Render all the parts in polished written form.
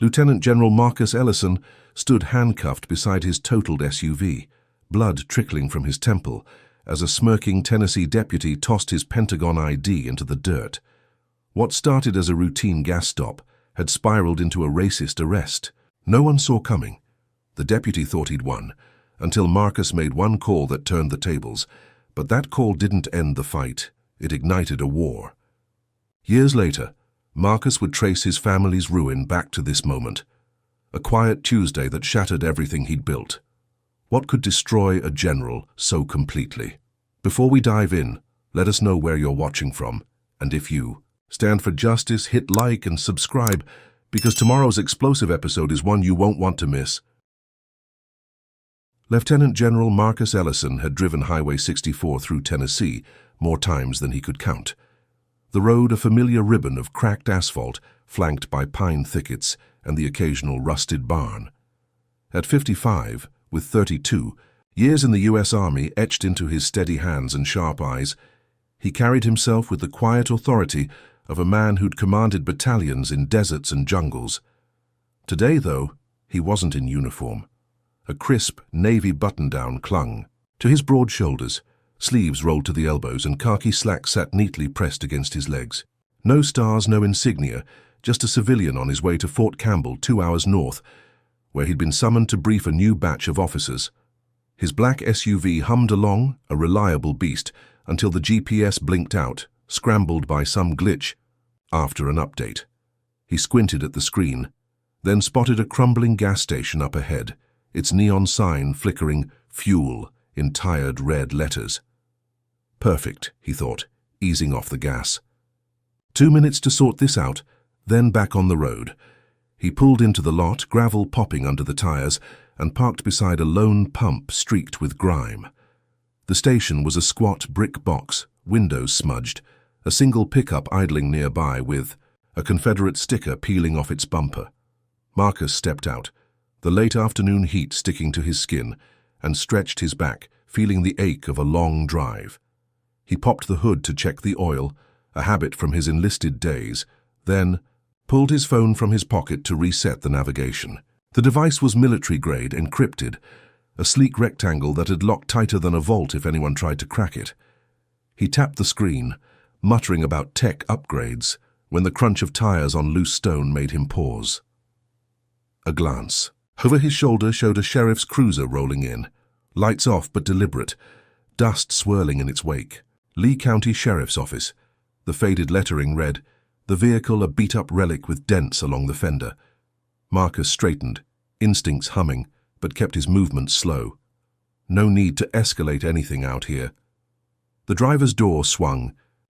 Lieutenant General Marcus Ellison stood handcuffed beside his totaled SUV, blood trickling from his temple, as a smirking Tennessee deputy tossed his Pentagon ID into the dirt. What started as a routine gas stop had spiraled into a racist arrest. No one saw coming. The deputy thought he'd won, until Marcus made one call that turned the tables. But that call didn't end the fight. It ignited a war. Years later, Marcus would trace his family's ruin back to this moment. A quiet Tuesday that shattered everything he'd built. What could destroy a general so completely? Before we dive in, let us know where you're watching from, and if you stand for justice, hit like and subscribe, because tomorrow's explosive episode is one you won't want to miss. Lieutenant General Marcus Ellison had driven Highway 64 through Tennessee more times than he could count. The road a familiar ribbon of cracked asphalt, flanked by pine thickets and the occasional rusted barn. At 55, with 32, years in the U.S. Army etched into his steady hands and sharp eyes, he carried himself with the quiet authority of a man who'd commanded battalions in deserts and jungles. Today, though, he wasn't in uniform. A crisp, navy button-down clung to his broad shoulders, sleeves rolled to the elbows, and khaki slacks sat neatly pressed against his legs. No stars, no insignia, just a civilian on his way to Fort Campbell, 2 hours north, where he'd been summoned to brief a new batch of officers. His black SUV hummed along, a reliable beast, until the GPS blinked out, scrambled by some glitch. After an update, he squinted at the screen, then spotted a crumbling gas station up ahead, its neon sign flickering "Fuel" in tired red letters. Perfect, he thought, easing off the gas. 2 minutes to sort this out, then back on the road. He pulled into the lot, gravel popping under the tires, and parked beside a lone pump streaked with grime. The station was a squat brick box, windows smudged, a single pickup idling nearby with a Confederate sticker peeling off its bumper. Marcus stepped out, the late afternoon heat sticking to his skin, and stretched his back, feeling the ache of a long drive. He popped the hood to check the oil, a habit from his enlisted days, then pulled his phone from his pocket to reset the navigation. The device was military-grade, encrypted, a sleek rectangle that had locked tighter than a vault if anyone tried to crack it. He tapped the screen, muttering about tech upgrades, when the crunch of tires on loose stone made him pause. A glance. Over his shoulder showed a sheriff's cruiser rolling in, lights off but deliberate, dust swirling in its wake. Lee County Sheriff's Office. The faded lettering read, the vehicle a beat-up relic with dents along the fender. Marcus straightened, instincts humming, but kept his movements slow. No need to escalate anything out here. The driver's door swung.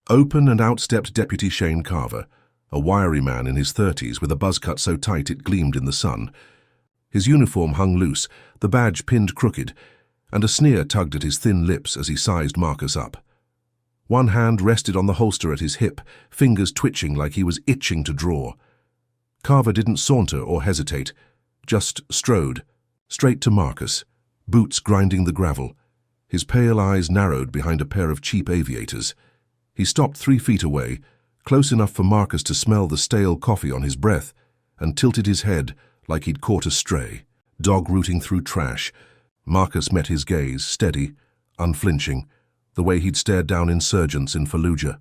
Open and out stepped Deputy Shane Carver, a wiry man in his 30s with a buzz cut so tight it gleamed in the sun. His uniform hung loose, the badge pinned crooked, and a sneer tugged at his thin lips as he sized Marcus up. One hand rested on the holster at his hip, fingers twitching like he was itching to draw. Carver didn't saunter or hesitate, just strode, straight to Marcus, boots grinding the gravel, his pale eyes narrowed behind a pair of cheap aviators. He stopped 3 feet away, close enough for Marcus to smell the stale coffee on his breath, and tilted his head like he'd caught a stray, dog rooting through trash. Marcus met his gaze, steady, unflinching, the way he'd stared down insurgents in Fallujah.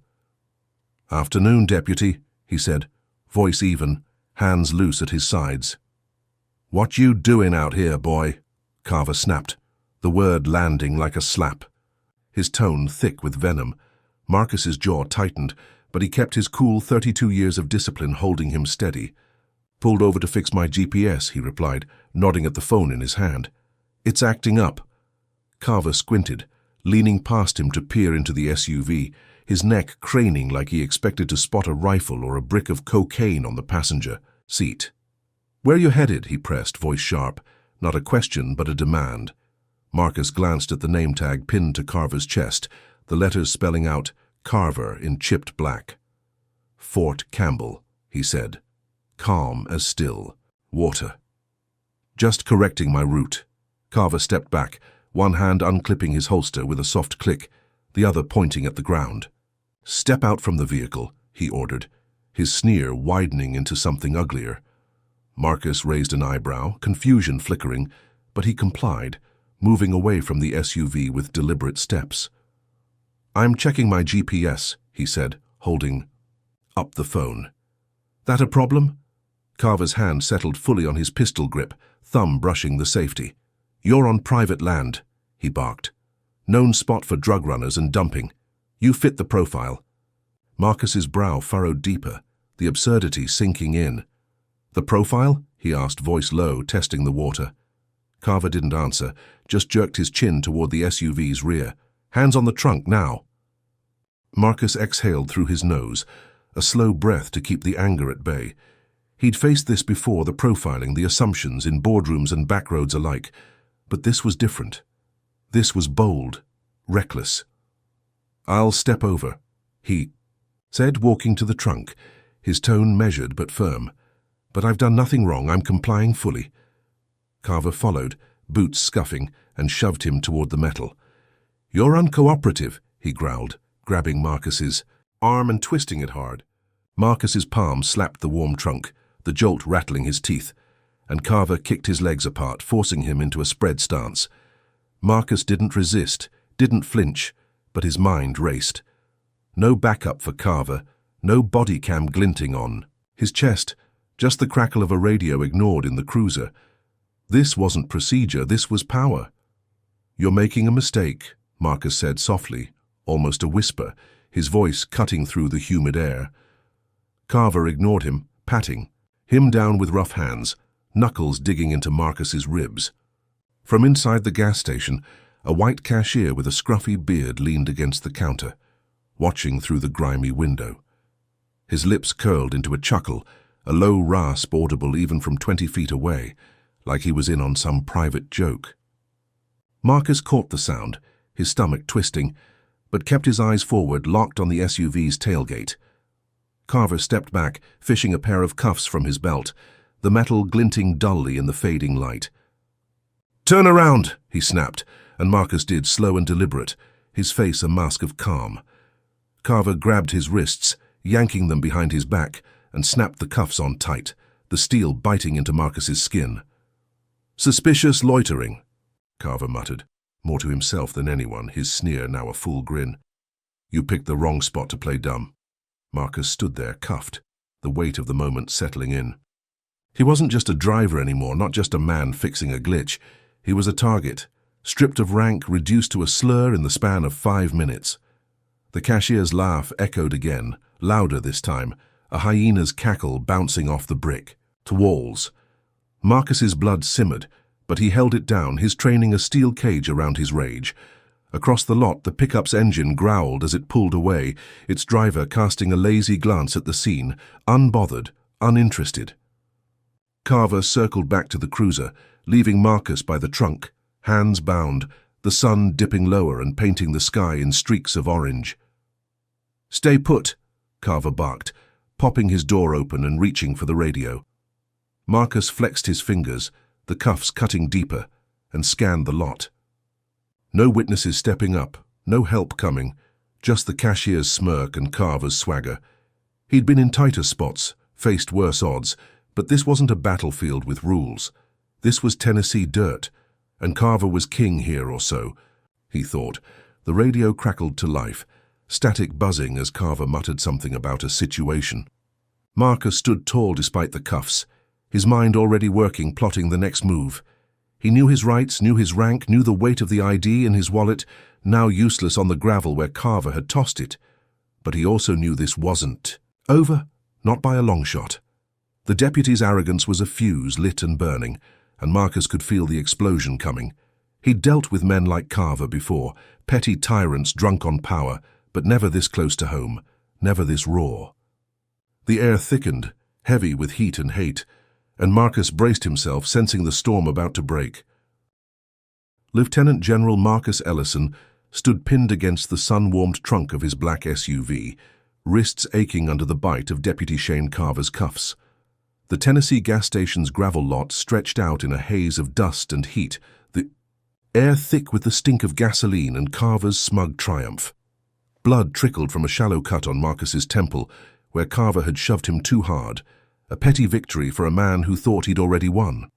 "Afternoon, Deputy," he said, voice even, hands loose at his sides. "What you doing out here, boy?" Carver snapped, the word landing like a slap. His tone thick with venom. Marcus's jaw tightened, but he kept his cool 32 years of discipline holding him steady. "Pulled over to fix my GPS," he replied, nodding at the phone in his hand. "It's acting up." Carver squinted, leaning past him to peer into the SUV, his neck craning like he expected to spot a rifle or a brick of cocaine on the passenger seat. "Where you headed?" he pressed, voice sharp, not a question but a demand. Marcus glanced at the name tag pinned to Carver's chest, the letters spelling out Carver in chipped black. "Fort Campbell," he said, calm as still. "Water." "Just correcting my route." Carver stepped back, one hand unclipping his holster with a soft click, the other pointing at the ground. "Step out from the vehicle," he ordered, his sneer widening into something uglier. Marcus raised an eyebrow, confusion flickering, but he complied, moving away from the SUV with deliberate steps. "I'm checking my GPS," he said, holding up the phone. "That a problem?" Carver's hand settled fully on his pistol grip, thumb brushing the safety. "You're on private land," he barked. "Known spot for drug runners and dumping. You fit the profile." Marcus's brow furrowed deeper, the absurdity sinking in. "The profile?" he asked, voice low, testing the water. Carver didn't answer, just jerked his chin toward the SUV's rear. "Hands on the trunk, now." Marcus exhaled through his nose, a slow breath to keep the anger at bay. He'd faced this before, the profiling, the assumptions in boardrooms and backroads alike, but this was different. This was bold, reckless. "I'll step over," he said, walking to the trunk, his tone measured but firm. "But I've done nothing wrong, I'm complying fully." Carver followed, boots scuffing, and shoved him toward the metal. "You're uncooperative," he growled, grabbing Marcus's arm and twisting it hard. Marcus's palm slapped the warm trunk, the jolt rattling his teeth, and Carver kicked his legs apart, forcing him into a spread stance. Marcus didn't resist, didn't flinch, but his mind raced. No backup for Carver, no body cam glinting on his chest, just the crackle of a radio ignored in the cruiser. This wasn't procedure, this was power. "You're making a mistake," Marcus said softly, almost a whisper, his voice cutting through the humid air. Carver ignored him, patting him down with rough hands, knuckles digging into Marcus's ribs. From inside the gas station, a white cashier with a scruffy beard leaned against the counter, watching through the grimy window. His lips curled into a chuckle, a low rasp audible even from 20 feet away, like he was in on some private joke. Marcus caught the sound, his stomach twisting, but kept his eyes forward, locked on the SUV's tailgate. Carver stepped back, fishing a pair of cuffs from his belt, the metal glinting dully in the fading light. "Turn around," he snapped, and Marcus did, slow and deliberate, his face a mask of calm. Carver grabbed his wrists, yanking them behind his back, and snapped the cuffs on tight, the steel biting into Marcus's skin. "Suspicious loitering," Carver muttered, more to himself than anyone, his sneer now a full grin. "You picked the wrong spot to play dumb." Marcus stood there, cuffed, the weight of the moment settling in. He wasn't just a driver anymore, not just a man fixing a glitch. He was a target, stripped of rank, reduced to a slur in the span of 5 minutes. The cashier's laugh echoed again, louder this time, a hyena's cackle bouncing off the brick, to walls. Marcus's blood simmered, but he held it down, his training a steel cage around his rage. Across the lot, the pickup's engine growled as it pulled away, its driver casting a lazy glance at the scene, unbothered, uninterested. Carver circled back to the cruiser, leaving Marcus by the trunk, hands bound, the sun dipping lower and painting the sky in streaks of orange. "Stay put," Carver barked, popping his door open and reaching for the radio. Marcus flexed his fingers, the cuffs cutting deeper, and scanned the lot. No witnesses stepping up, no help coming, just the cashier's smirk and Carver's swagger. He'd been in tighter spots, faced worse odds, but this wasn't a battlefield with rules. This was Tennessee dirt, and Carver was king here or so, he thought. The radio crackled to life, static buzzing as Carver muttered something about a situation. Marcus stood tall despite the cuffs, his mind already working, plotting the next move. He knew his rights, knew his rank, knew the weight of the ID in his wallet, now useless on the gravel where Carver had tossed it. But he also knew this wasn't over, not by a long shot. The deputy's arrogance was a fuse lit and burning, and Marcus could feel the explosion coming. He'd dealt with men like Carver before, petty tyrants drunk on power, but never this close to home, never this raw. The air thickened, heavy with heat and hate, and Marcus braced himself, sensing the storm about to break. Lieutenant General Marcus Ellison stood pinned against the sun-warmed trunk of his black SUV, wrists aching under the bite of Deputy Shane Carver's cuffs. The Tennessee gas station's gravel lot stretched out in a haze of dust and heat, the air thick with the stink of gasoline and Carver's smug triumph. Blood trickled from a shallow cut on Marcus's temple, where Carver had shoved him too hard, a petty victory for a man who thought he'd already won.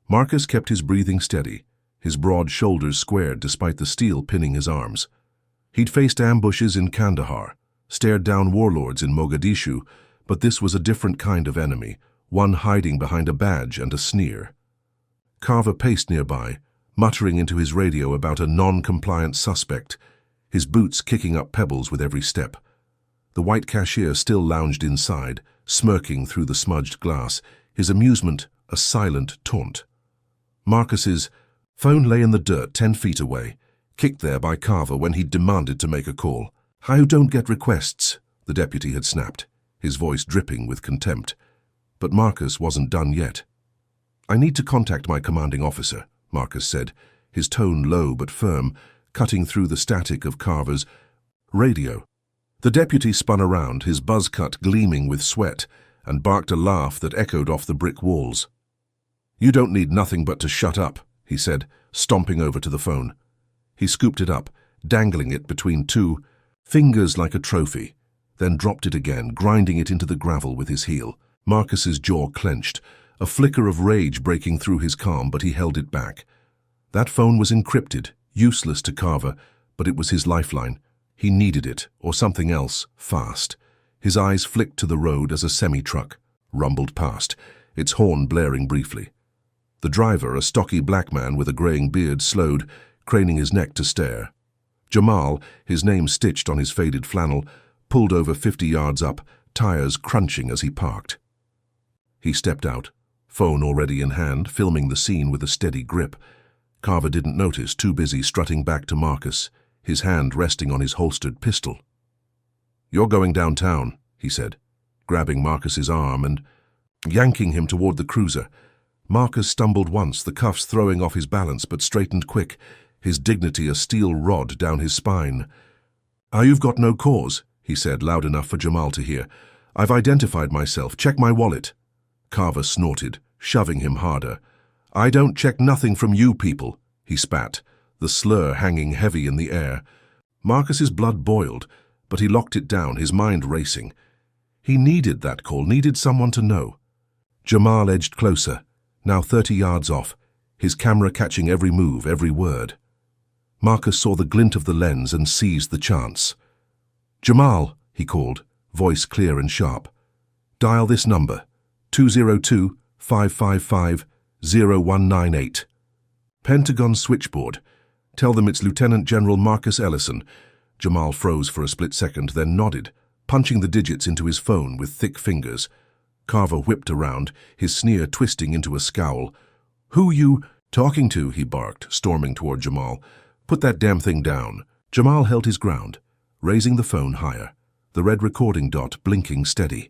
Marcus kept his breathing steady, his broad shoulders squared despite the steel pinning his arms. He'd faced ambushes in Kandahar, stared down warlords in Mogadishu, but this was a different kind of enemy, one hiding behind a badge and a sneer. Carver paced nearby, muttering into his radio about a non-compliant suspect, his boots kicking up pebbles with every step. The white cashier still lounged inside, smirking through the smudged glass, his amusement a silent taunt. Marcus's phone lay in the dirt 10 feet away, kicked there by Carver when he'd demanded to make a call. "I don't get requests," the deputy had snapped, his voice dripping with contempt. But Marcus wasn't done yet. "I need to contact my commanding officer," Marcus said, his tone low but firm, cutting through the static of Carver's radio. The deputy spun around, his buzz cut gleaming with sweat, and barked a laugh that echoed off the brick walls. "You don't need nothing but to shut up," he said, stomping over to the phone. He scooped it up, dangling it between two fingers like a trophy, then dropped it again, grinding it into the gravel with his heel. Marcus's jaw clenched, a flicker of rage breaking through his calm, but he held it back. That phone was encrypted, useless to Carver, but it was his lifeline. He needed it, or something else, fast. His eyes flicked to the road as a semi-truck rumbled past, its horn blaring briefly. The driver, a stocky black man with a graying beard, slowed, craning his neck to stare. Jamal, his name stitched on his faded flannel, pulled over 50 yards up, tires crunching as he parked. He stepped out, phone already in hand, filming the scene with a steady grip. Carver didn't notice, too busy strutting back to Marcus, his hand resting on his holstered pistol. "You're going downtown," he said, grabbing Marcus's arm and yanking him toward the cruiser. Marcus stumbled once, the cuffs throwing off his balance, but straightened quick, his dignity a steel rod down his spine. "You've got no cause," he said, loud enough for Jamal to hear. "I've identified myself. Check my wallet." Carver snorted, shoving him harder. "I don't check nothing from you people," he spat, the slur hanging heavy in the air. Marcus's blood boiled, but he locked it down, his mind racing. He needed that call, needed someone to know. Jamal edged closer, now 30 yards off, his camera catching every move, every word. Marcus saw the glint of the lens and seized the chance. "Jamal," he called, voice clear and sharp. "Dial this number, 202-555-0198. Pentagon switchboard. Tell them it's Lieutenant General Marcus Ellison." Jamal froze for a split second, then nodded, punching the digits into his phone with thick fingers. Carver whipped around, his sneer twisting into a scowl. "Who you talking to?" he barked, storming toward Jamal. "Put that damn thing down." Jamal held his ground, raising the phone higher, the red recording dot blinking steady.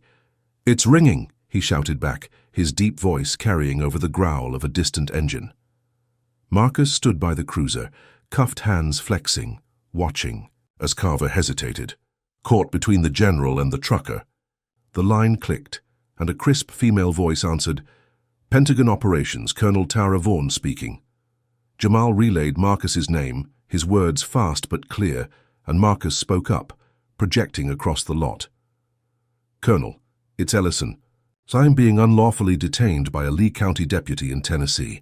"It's ringing," he shouted back, his deep voice carrying over the growl of a distant engine. Marcus stood by the cruiser, cuffed hands flexing, watching, as Carver hesitated, caught between the general and the trucker. The line clicked, and a crisp female voice answered, "Pentagon Operations, Colonel Tara Vaughn speaking." Jamal relayed Marcus's name, his words fast but clear, and Marcus spoke up, projecting across the lot. "Colonel, it's Ellison. I'm being unlawfully detained by a Lee County deputy in Tennessee.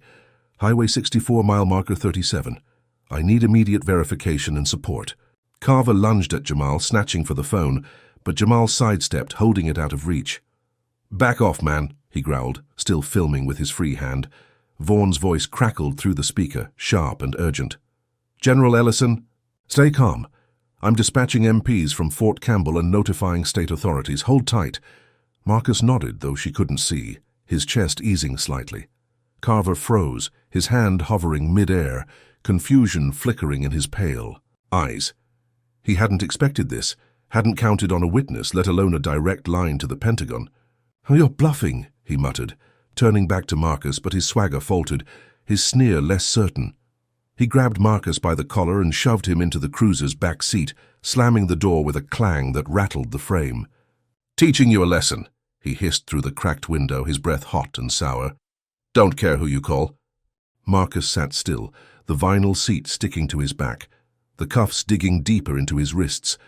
Highway 64, mile marker 37. I need immediate verification and support." Carver lunged at Jamal, snatching for the phone, but Jamal sidestepped, holding it out of reach. "Back off, man," he growled, still filming with his free hand. Vaughn's voice crackled through the speaker, sharp and urgent. "General Ellison, stay calm. I'm dispatching MPs from Fort Campbell and notifying state authorities. Hold tight." Marcus nodded, though she couldn't see, his chest easing slightly. Carver froze, his hand hovering mid-air, confusion flickering in his pale eyes. He hadn't expected this, hadn't counted on a witness, let alone a direct line to the Pentagon. "Oh, you're bluffing," he muttered, turning back to Marcus, but his swagger faltered, his sneer less certain. He grabbed Marcus by the collar and shoved him into the cruiser's back seat, slamming the door with a clang that rattled the frame. "Teaching you a lesson," he hissed through the cracked window, his breath hot and sour. "Don't care who you call." Marcus sat still, the vinyl seat sticking to his back, the cuffs digging deeper into his wrists.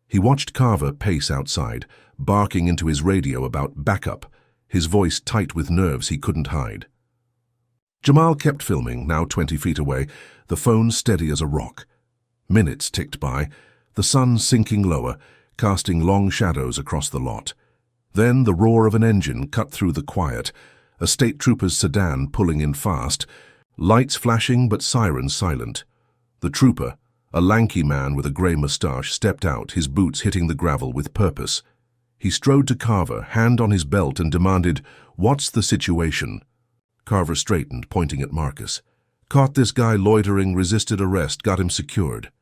He watched Carver pace outside, barking into his radio about backup, his voice tight with nerves he couldn't hide. Jamal kept filming, now 20 feet away, the phone steady as a rock. Minutes ticked by, the sun sinking lower, casting long shadows across the lot. Then the roar of an engine cut through the quiet, a state trooper's sedan pulling in fast, lights flashing but sirens silent. The trooper, a lanky man with a grey moustache, stepped out, his boots hitting the gravel with purpose. He strode to Carver, hand on his belt, and demanded, "What's the situation?" Carver straightened, pointing at Marcus. "Caught this guy loitering, resisted arrest, got him secured."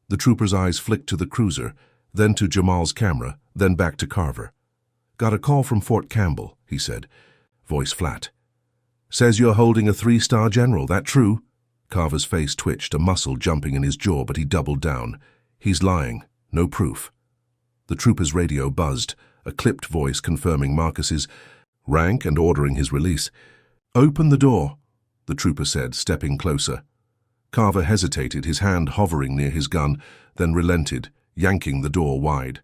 The trooper's eyes flicked to the cruiser, then to Jamal's camera, then back to Carver. "Got a call from Fort Campbell," he said, voice flat. "Says you're holding a 3-star general, that true?" Carver's face twitched, a muscle jumping in his jaw, but he doubled down. "He's lying. No proof." The trooper's radio buzzed, a clipped voice confirming Marcus's rank and ordering his release. "Open the door," the trooper said, stepping closer. Carver hesitated, his hand hovering near his gun, then relented, yanking the door wide.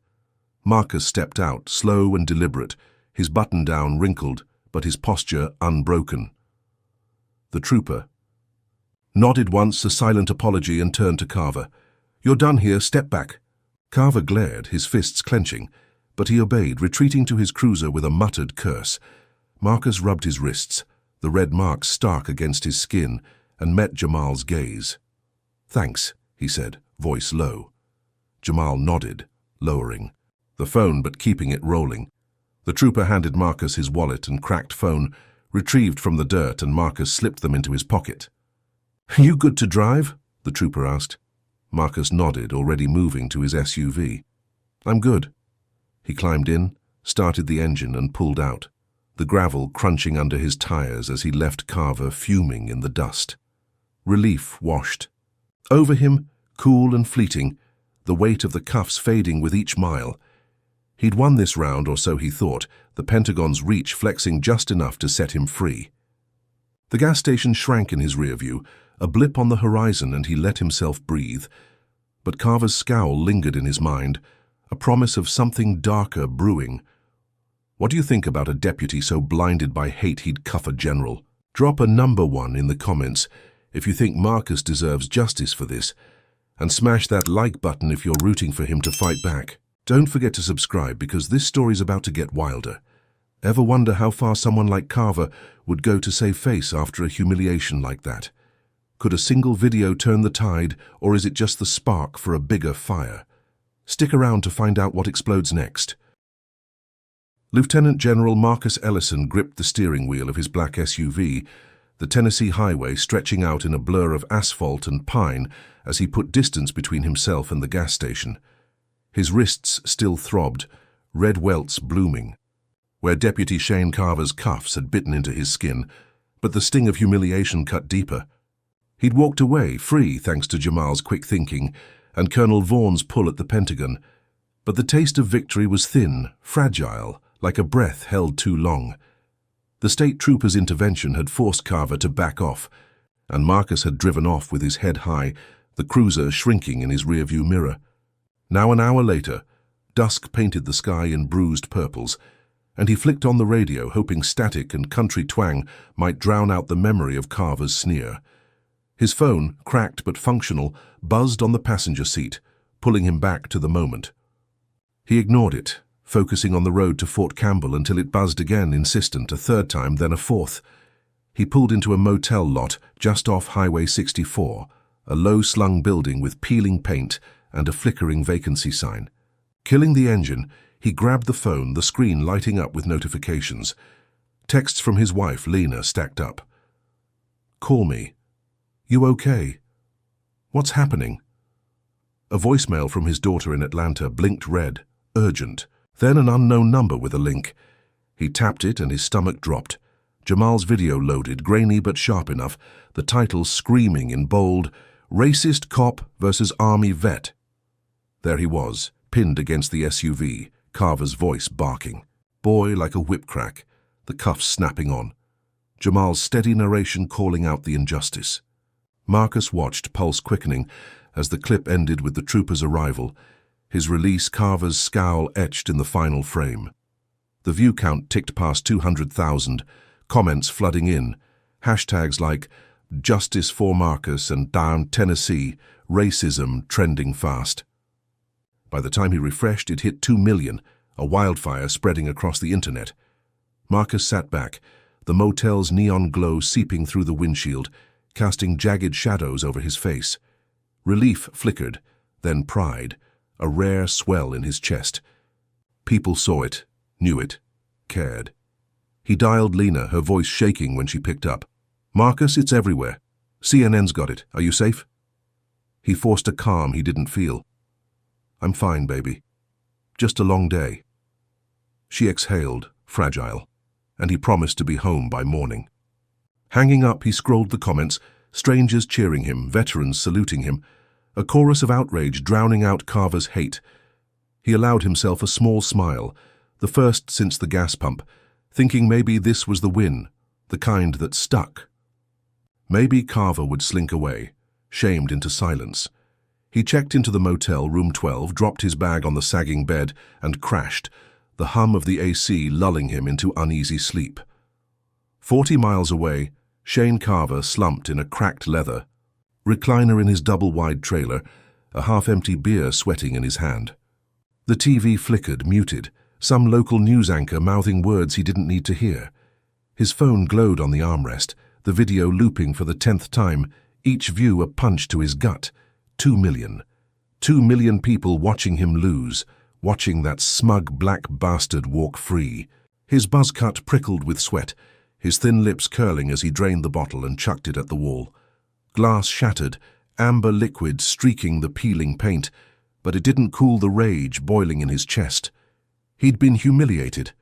Marcus stepped out, slow and deliberate, his button-down wrinkled, but his posture unbroken. The trooper nodded once, a silent apology, and turned to Carver. "You're done here, step back." Carver glared, his fists clenching, but he obeyed, retreating to his cruiser with a muttered curse. Marcus rubbed his wrists, the red marks stark against his skin, and met Jamal's gaze. "Thanks," he said, voice low. Jamal nodded, lowering the phone but keeping it rolling. The trooper handed Marcus his wallet and cracked phone, retrieved from the dirt, and Marcus slipped them into his pocket. "You good to drive?" the trooper asked. Marcus nodded, already moving to his SUV. "I'm good." He climbed in, started the engine, and pulled out, the gravel crunching under his tires as he left Carver fuming in the dust. Relief washed over him, cool and fleeting, the weight of the cuffs fading with each mile. He'd won this round, or so he thought, the Pentagon's reach flexing just enough to set him free. The gas station shrank in his rear view, a blip on the horizon, and he let himself breathe. But Carver's scowl lingered in his mind, a promise of something darker brewing. What do you think about a deputy so blinded by hate he'd cuff a general? Drop a number 1 in the comments if you think Marcus deserves justice for this, and smash that like button if you're rooting for him to fight back. Don't forget to subscribe, because this story's about to get wilder. Ever wonder how far someone like Carver would go to save face after a humiliation like that? Could a single video turn the tide, or is it just the spark for a bigger fire? Stick around to find out what explodes next. Lieutenant General Marcus Ellison gripped the steering wheel of his black SUV, the Tennessee highway stretching out in a blur of asphalt and pine as he put distance between himself and the gas station. His wrists still throbbed, red welts blooming, where Deputy Shane Carver's cuffs had bitten into his skin, but the sting of humiliation cut deeper. He'd walked away, free thanks to Jamal's quick thinking and Colonel Vaughan's pull at the Pentagon, but the taste of victory was thin, fragile, like a breath held too long. The state trooper's intervention had forced Carver to back off, and Marcus had driven off with his head high, the cruiser shrinking in his rearview mirror. Now an hour later, dusk painted the sky in bruised purples, and he flicked on the radio, hoping static and country twang might drown out the memory of Carver's sneer. His phone, cracked but functional, buzzed on the passenger seat, pulling him back to the moment. He ignored it, focusing on the road to Fort Campbell until it buzzed again, insistent, a third time, then a fourth. He pulled into a motel lot just off Highway 64, a low-slung building with peeling paint and a flickering vacancy sign. Killing the engine, he grabbed the phone, the screen lighting up with notifications. Texts from his wife, Lena, stacked up. "Call me. You okay? What's happening?" A voicemail from his daughter in Atlanta blinked red, urgent. Then an unknown number with a link. He tapped it and his stomach dropped. Jamal's video loaded, grainy but sharp enough, the title screaming in bold, "Racist Cop versus Army Vet." There he was, pinned against the SUV, Carver's voice barking. Boy like a whip crack, the cuffs snapping on. Jamal's steady narration calling out the injustice. Marcus watched, pulse quickening, as the clip ended with the trooper's arrival, his release, Carver's scowl etched in the final frame. The view count ticked past 200,000, comments flooding in, hashtags like Justice for Marcus and Down Tennessee, racism trending fast. By the time he refreshed, it hit 2 million, a wildfire spreading across the internet. Marcus sat back, the motel's neon glow seeping through the windshield, casting jagged shadows over his face. Relief flickered, then pride, a rare swell in his chest. People saw it, knew it, cared. He dialed Lena, her voice shaking when she picked up. "Marcus, it's everywhere. CNN's got it. Are you safe?" He forced a calm he didn't feel. "I'm fine, baby. Just a long day." She exhaled, fragile, and he promised to be home by morning. Hanging up, he scrolled the comments, strangers cheering him, veterans saluting him, a chorus of outrage drowning out Carver's hate. He allowed himself a small smile, the first since the gas pump, thinking maybe this was the win, the kind that stuck. Maybe Carver would slink away, shamed into silence. He checked into the motel, room 12, dropped his bag on the sagging bed, and crashed, the hum of the AC lulling him into uneasy sleep. 40 miles away, Shane Carver slumped in a cracked leather recliner in his double-wide trailer, a half-empty beer sweating in his hand. The TV flickered, muted, some local news anchor mouthing words he didn't need to hear. His phone glowed on the armrest, the video looping for the 10th time, each view a punch to his gut. 2 million. 2 million people watching him lose, watching that smug black bastard walk free. His buzz cut prickled with sweat, his thin lips curling as he drained the bottle and chucked it at the wall. Glass shattered, amber liquid streaking the peeling paint, but it didn't cool the rage boiling in his chest. He'd been humiliated,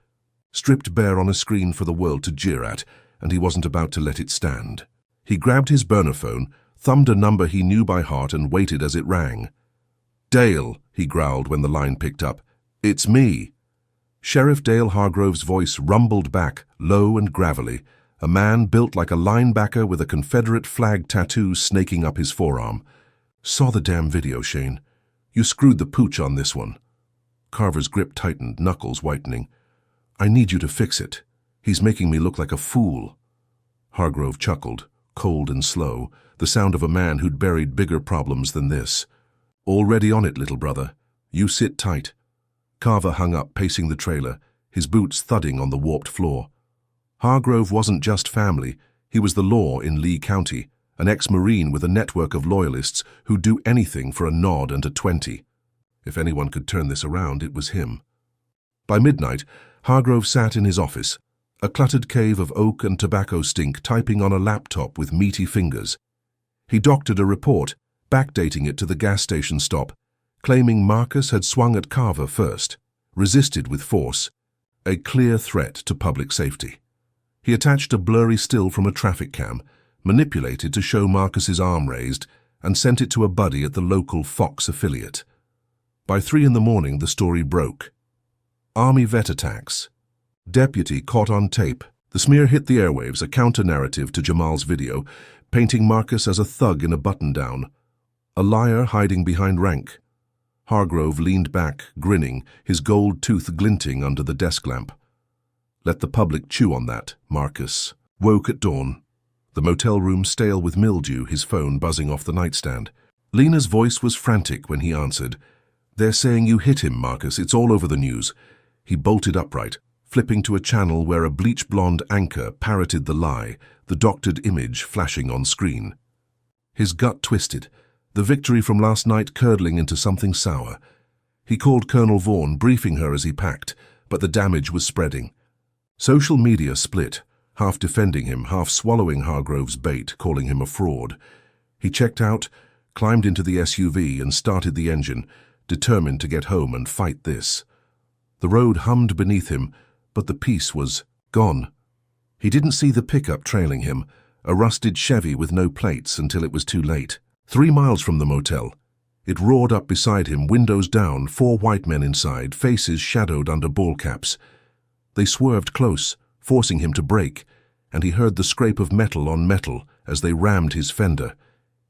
stripped bare on a screen for the world to jeer at, and he wasn't about to let it stand. He grabbed his burner phone, thumbed a number he knew by heart, and waited as it rang. "Dale," he growled when the line picked up. "It's me." Sheriff Dale Hargrove's voice rumbled back, low and gravelly, a man built like a linebacker with a Confederate flag tattoo snaking up his forearm. "Saw the damn video, Shane. You screwed the pooch on this one." Carver's grip tightened, knuckles whitening. "I need you to fix it. He's making me look like a fool." Hargrove chuckled, cold and slow, the sound of a man who'd buried bigger problems than this. "Already on it, little brother. You sit tight." Carver hung up, pacing the trailer, his boots thudding on the warped floor. Hargrove wasn't just family, he was the law in Lee County, an ex-Marine with a network of loyalists who'd do anything for a nod and a 20. If anyone could turn this around, it was him. By midnight, Hargrove sat in his office, a cluttered cave of oak and tobacco stink, typing on a laptop with meaty fingers. He doctored a report, backdating it to the gas station stop, claiming Marcus had swung at Carver first, resisted with force, a clear threat to public safety. He attached a blurry still from a traffic cam, manipulated to show Marcus's arm raised, and sent it to a buddy at the local Fox affiliate. By 3 in the morning, the story broke. Army vet attacks. Deputy caught on tape. The smear hit the airwaves, a counter-narrative to Jamal's video, painting Marcus as a thug in a button-down, a liar hiding behind rank. Hargrove leaned back, grinning, his gold tooth glinting under the desk lamp. Let the public chew on that, Marcus. Woke at dawn. The motel room stale with mildew, his phone buzzing off the nightstand. Lena's voice was frantic when he answered. "They're saying you hit him, Marcus. It's all over the news." He bolted upright, flipping to a channel where a bleach-blonde anchor parroted the lie, the doctored image flashing on screen. His gut twisted, the victory from last night curdling into something sour. He called Colonel Vaughan, briefing her as he packed, but the damage was spreading. Social media split, half defending him, half swallowing Hargrove's bait, calling him a fraud. He checked out, climbed into the SUV and started the engine, determined to get home and fight this. The road hummed beneath him, but the peace was gone. He didn't see the pickup trailing him, a rusted Chevy with no plates, until it was too late. 3 miles from the motel. It roared up beside him, windows down, 4 white men inside, faces shadowed under ball caps. They swerved close, forcing him to brake, and he heard the scrape of metal on metal as they rammed his fender.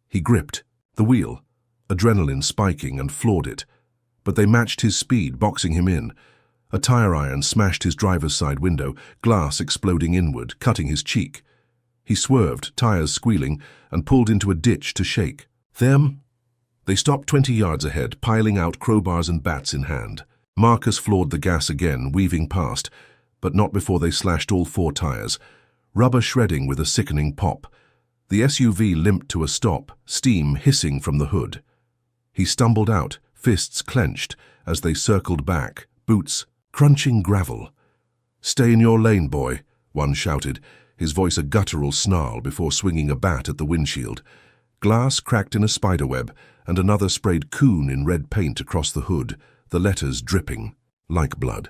He gripped the wheel, adrenaline spiking, and floored it. But they matched his speed, boxing him in. A tire iron smashed his driver's side window, glass exploding inward, cutting his cheek. He swerved, tires squealing, and pulled into a ditch to shake. Them? They stopped 20 yards ahead, piling out crowbars and bats in hand. Marcus floored the gas again, weaving past, but not before they slashed all 4 tires, rubber shredding with a sickening pop. The SUV limped to a stop, steam hissing from the hood. He stumbled out, fists clenched, as they circled back, boots crunching gravel. "Stay in your lane, boy," one shouted, his voice a guttural snarl before swinging a bat at the windshield. Glass cracked in a spiderweb, and another sprayed "Coon" in red paint across the hood, the letters dripping, like blood.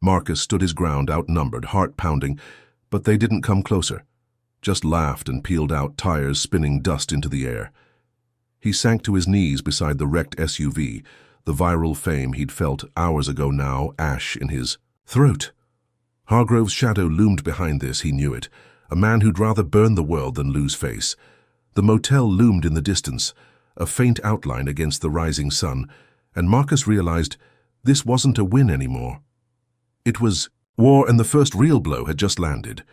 Marcus stood his ground, outnumbered, heart pounding, but they didn't come closer, just laughed and peeled out, tires spinning dust into the air. He sank to his knees beside the wrecked SUV, the viral fame he'd felt hours ago now ash in his throat. Hargrove's shadow loomed behind this, he knew it, a man who'd rather burn the world than lose face. The motel loomed in the distance, a faint outline against the rising sun, and Marcus realized this wasn't a win anymore. It was war, and the first real blow had just landed.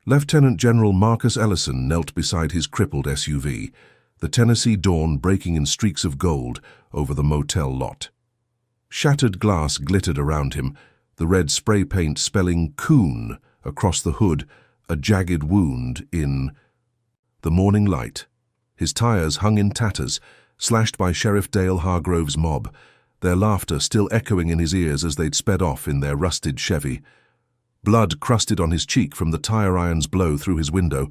Lieutenant General Marcus Ellison knelt beside his crippled SUV, the Tennessee dawn breaking in streaks of gold over the motel lot. Shattered glass glittered around him, the red spray paint spelling "Coon" across the hood, a jagged wound in the morning light. His tires hung in tatters, slashed by Sheriff Dale Hargrove's mob, their laughter still echoing in his ears as they'd sped off in their rusted Chevy. Blood crusted on his cheek from the tire iron's blow through his window,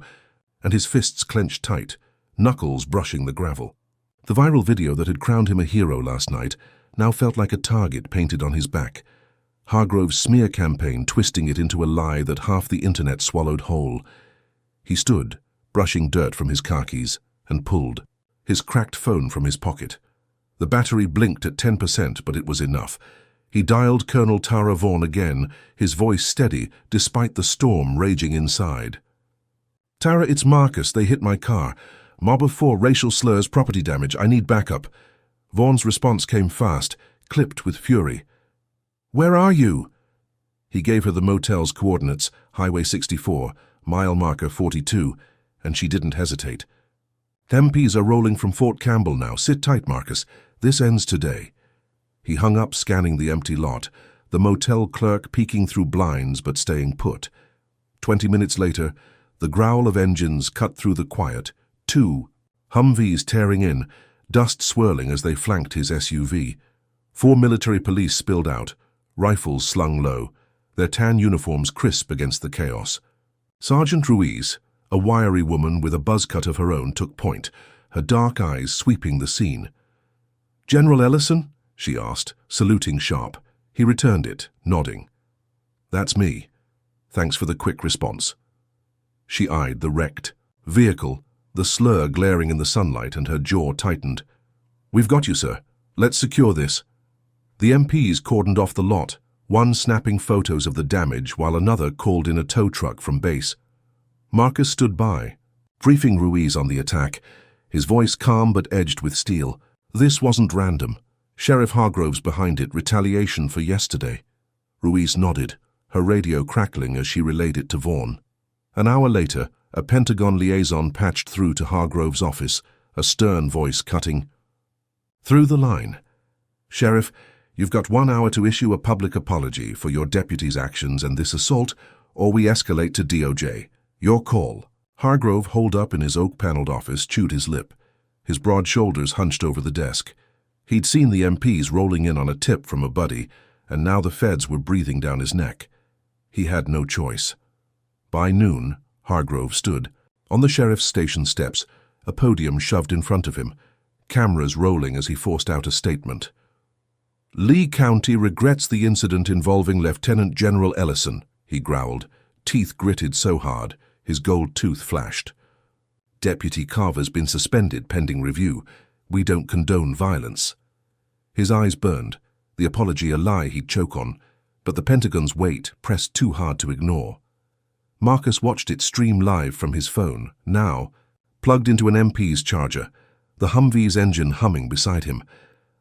and his fists clenched tight, knuckles brushing the gravel. The viral video that had crowned him a hero last night now felt like a target painted on his back. Hargrove's smear campaign twisting it into a lie that half the internet swallowed whole. He stood, brushing dirt from his khakis, and pulled, his cracked phone from his pocket. The battery blinked at 10%, but it was enough. He dialed Colonel Tara Vaughn again, his voice steady despite the storm raging inside. "Tara, it's Marcus. They hit my car. Mob of 4, racial slurs, property damage. I need backup." Vaughn's response came fast, clipped with fury. "Where are you?" He gave her the motel's coordinates, Highway 64, mile marker 42, and she didn't hesitate. "MPs are rolling from Fort Campbell now. Sit tight, Marcus. This ends today." He hung up, scanning the empty lot, the motel clerk peeking through blinds but staying put. 20 minutes later, the growl of engines cut through the quiet. 2 Humvees tearing in, dust swirling as they flanked his SUV. 4 military police spilled out, rifles slung low, their tan uniforms crisp against the chaos. Sergeant Ruiz, a wiry woman with a buzz cut of her own, took point, her dark eyes sweeping the scene. "General Ellison?" she asked, saluting sharp. He returned it, nodding. "That's me. Thanks for the quick response." She eyed the wrecked vehicle, the slur glaring in the sunlight, and her jaw tightened. "We've got you, sir. Let's secure this." The MPs cordoned off the lot, one snapping photos of the damage while another called in a tow truck from base. Marcus stood by, briefing Ruiz on the attack, his voice calm but edged with steel. This wasn't random. Sheriff Hargrove's behind it, retaliation for yesterday. Ruiz nodded, her radio crackling as she relayed it to Vaughn. An hour later, a Pentagon liaison patched through to Hargrove's office, a stern voice cutting through the line. "Sheriff, you've got 1 hour to issue a public apology for your deputy's actions and this assault, or we escalate to DOJ. Your call." Hargrove, holed up in his oak-paneled office, chewed his lip, his broad shoulders hunched over the desk. He'd seen the MPs rolling in on a tip from a buddy, and now the feds were breathing down his neck. He had no choice. By noon, Hargrove stood on the sheriff's station steps, a podium shoved in front of him, cameras rolling as he forced out a statement. "Lee County regrets the incident involving Lieutenant General Ellison," he growled, teeth gritted so hard, his gold tooth flashed. "Deputy Carver's been suspended pending review. We don't condone violence." His eyes burned, the apology a lie he'd choke on, but the Pentagon's weight pressed too hard to ignore. Marcus watched it stream live from his phone, now, plugged into an MP's charger, the Humvee's engine humming beside him.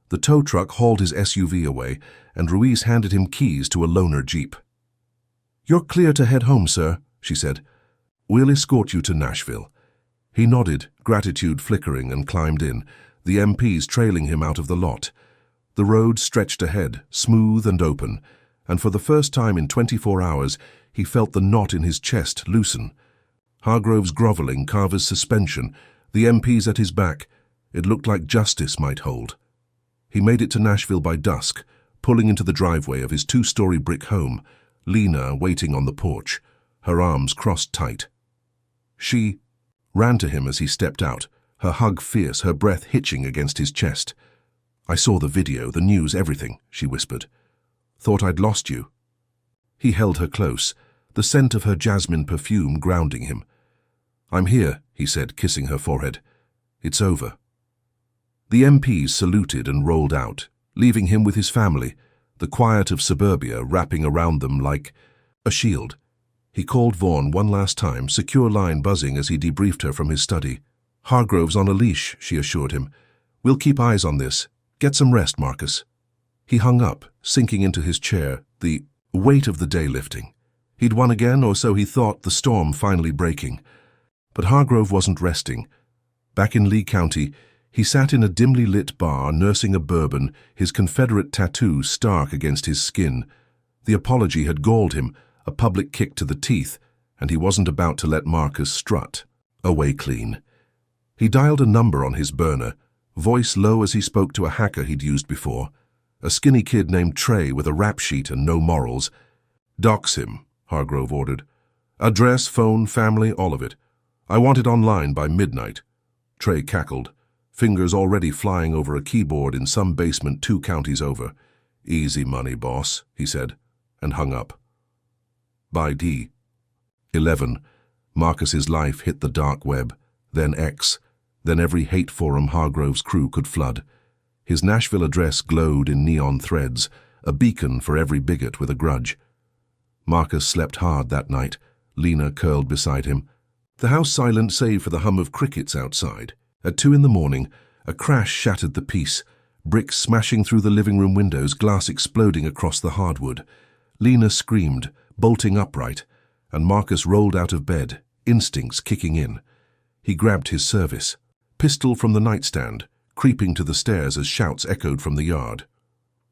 The tow truck hauled his SUV away, and Ruiz handed him keys to a loaner jeep. "You're clear to head home, sir," she said. "We'll escort you to Nashville." He nodded, gratitude flickering, and climbed in, the MPs trailing him out of the lot. The road stretched ahead, smooth and open, and for the first time in 24 hours, he felt the knot in his chest loosen. Hargrove's groveling, Carver's suspension, the MPs at his back. It looked like justice might hold. He made it to Nashville by dusk, pulling into the driveway of his 2-story brick home, Lena waiting on the porch, her arms crossed tight. She ran to him as he stepped out, her hug fierce, her breath hitching against his chest. "I saw the video, the news, everything," she whispered. "Thought I'd lost you." He held her close, the scent of her jasmine perfume grounding him. "I'm here," he said, kissing her forehead. "It's over." The MPs saluted and rolled out, leaving him with his family, the quiet of suburbia wrapping around them like a shield. He called Vaughn one last time, secure line buzzing as he debriefed her from his study. "Hargrove's on a leash," she assured him. "We'll keep eyes on this. Get some rest, Marcus." He hung up, sinking into his chair, the weight of the day lifting. He'd won again, or so he thought, the storm finally breaking. But Hargrove wasn't resting. Back in Lee County, he sat in a dimly lit bar, nursing a bourbon, his Confederate tattoo stark against his skin. The apology had galled him, a public kick to the teeth, and he wasn't about to let Marcus strut away clean. He dialed a number on his burner, voice low as he spoke to a hacker he'd used before, a skinny kid named Trey with a rap sheet and no morals. "Dox him," Hargrove ordered. "Address, phone, family, all of it. I want it online by midnight." Trey cackled, fingers already flying over a keyboard in some basement 2 counties over. "Easy money, boss," he said, and hung up. By D. 11, Marcus's life hit the dark web, then X, then every hate forum Hargrove's crew could flood. His Nashville address glowed in neon threads, a beacon for every bigot with a grudge. Marcus slept hard that night, Lena curled beside him. The house silent save for the hum of crickets outside. At 2 in the morning, a crash shattered the peace, bricks smashing through the living room windows, glass exploding across the hardwood. Lena screamed, bolting upright, and Marcus rolled out of bed, instincts kicking in. He grabbed his service, pistol from the nightstand, creeping to the stairs as shouts echoed from the yard.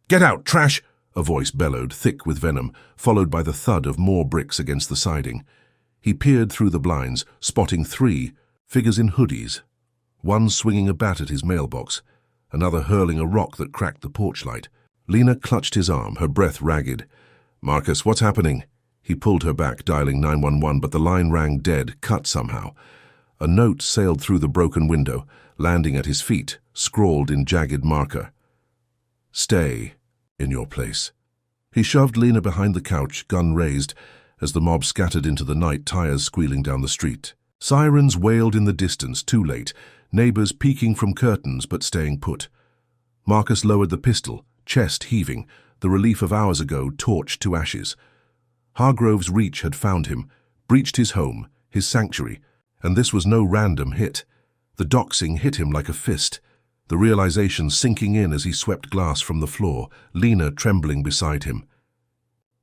"Get out, trash!" a voice bellowed, thick with venom, followed by the thud of more bricks against the siding. He peered through the blinds, spotting 3 figures in hoodies, one swinging a bat at his mailbox, another hurling a rock that cracked the porch light. Lena clutched his arm, her breath ragged. "Marcus, what's happening?" He pulled her back, dialing 911, but the line rang dead, cut somehow. A note sailed through the broken window, landing at his feet, scrawled in jagged marker. "Stay in your place." He shoved Lena behind the couch, gun raised, as the mob scattered into the night, tires squealing down the street. Sirens wailed in the distance, too late, neighbors peeking from curtains but staying put. Marcus lowered the pistol, chest heaving, the relief of hours ago torched to ashes. Hargrove's reach had found him, breached his home, his sanctuary, and this was no random hit. The doxing hit him like a fist, the realization sinking in as he swept glass from the floor, Lena trembling beside him.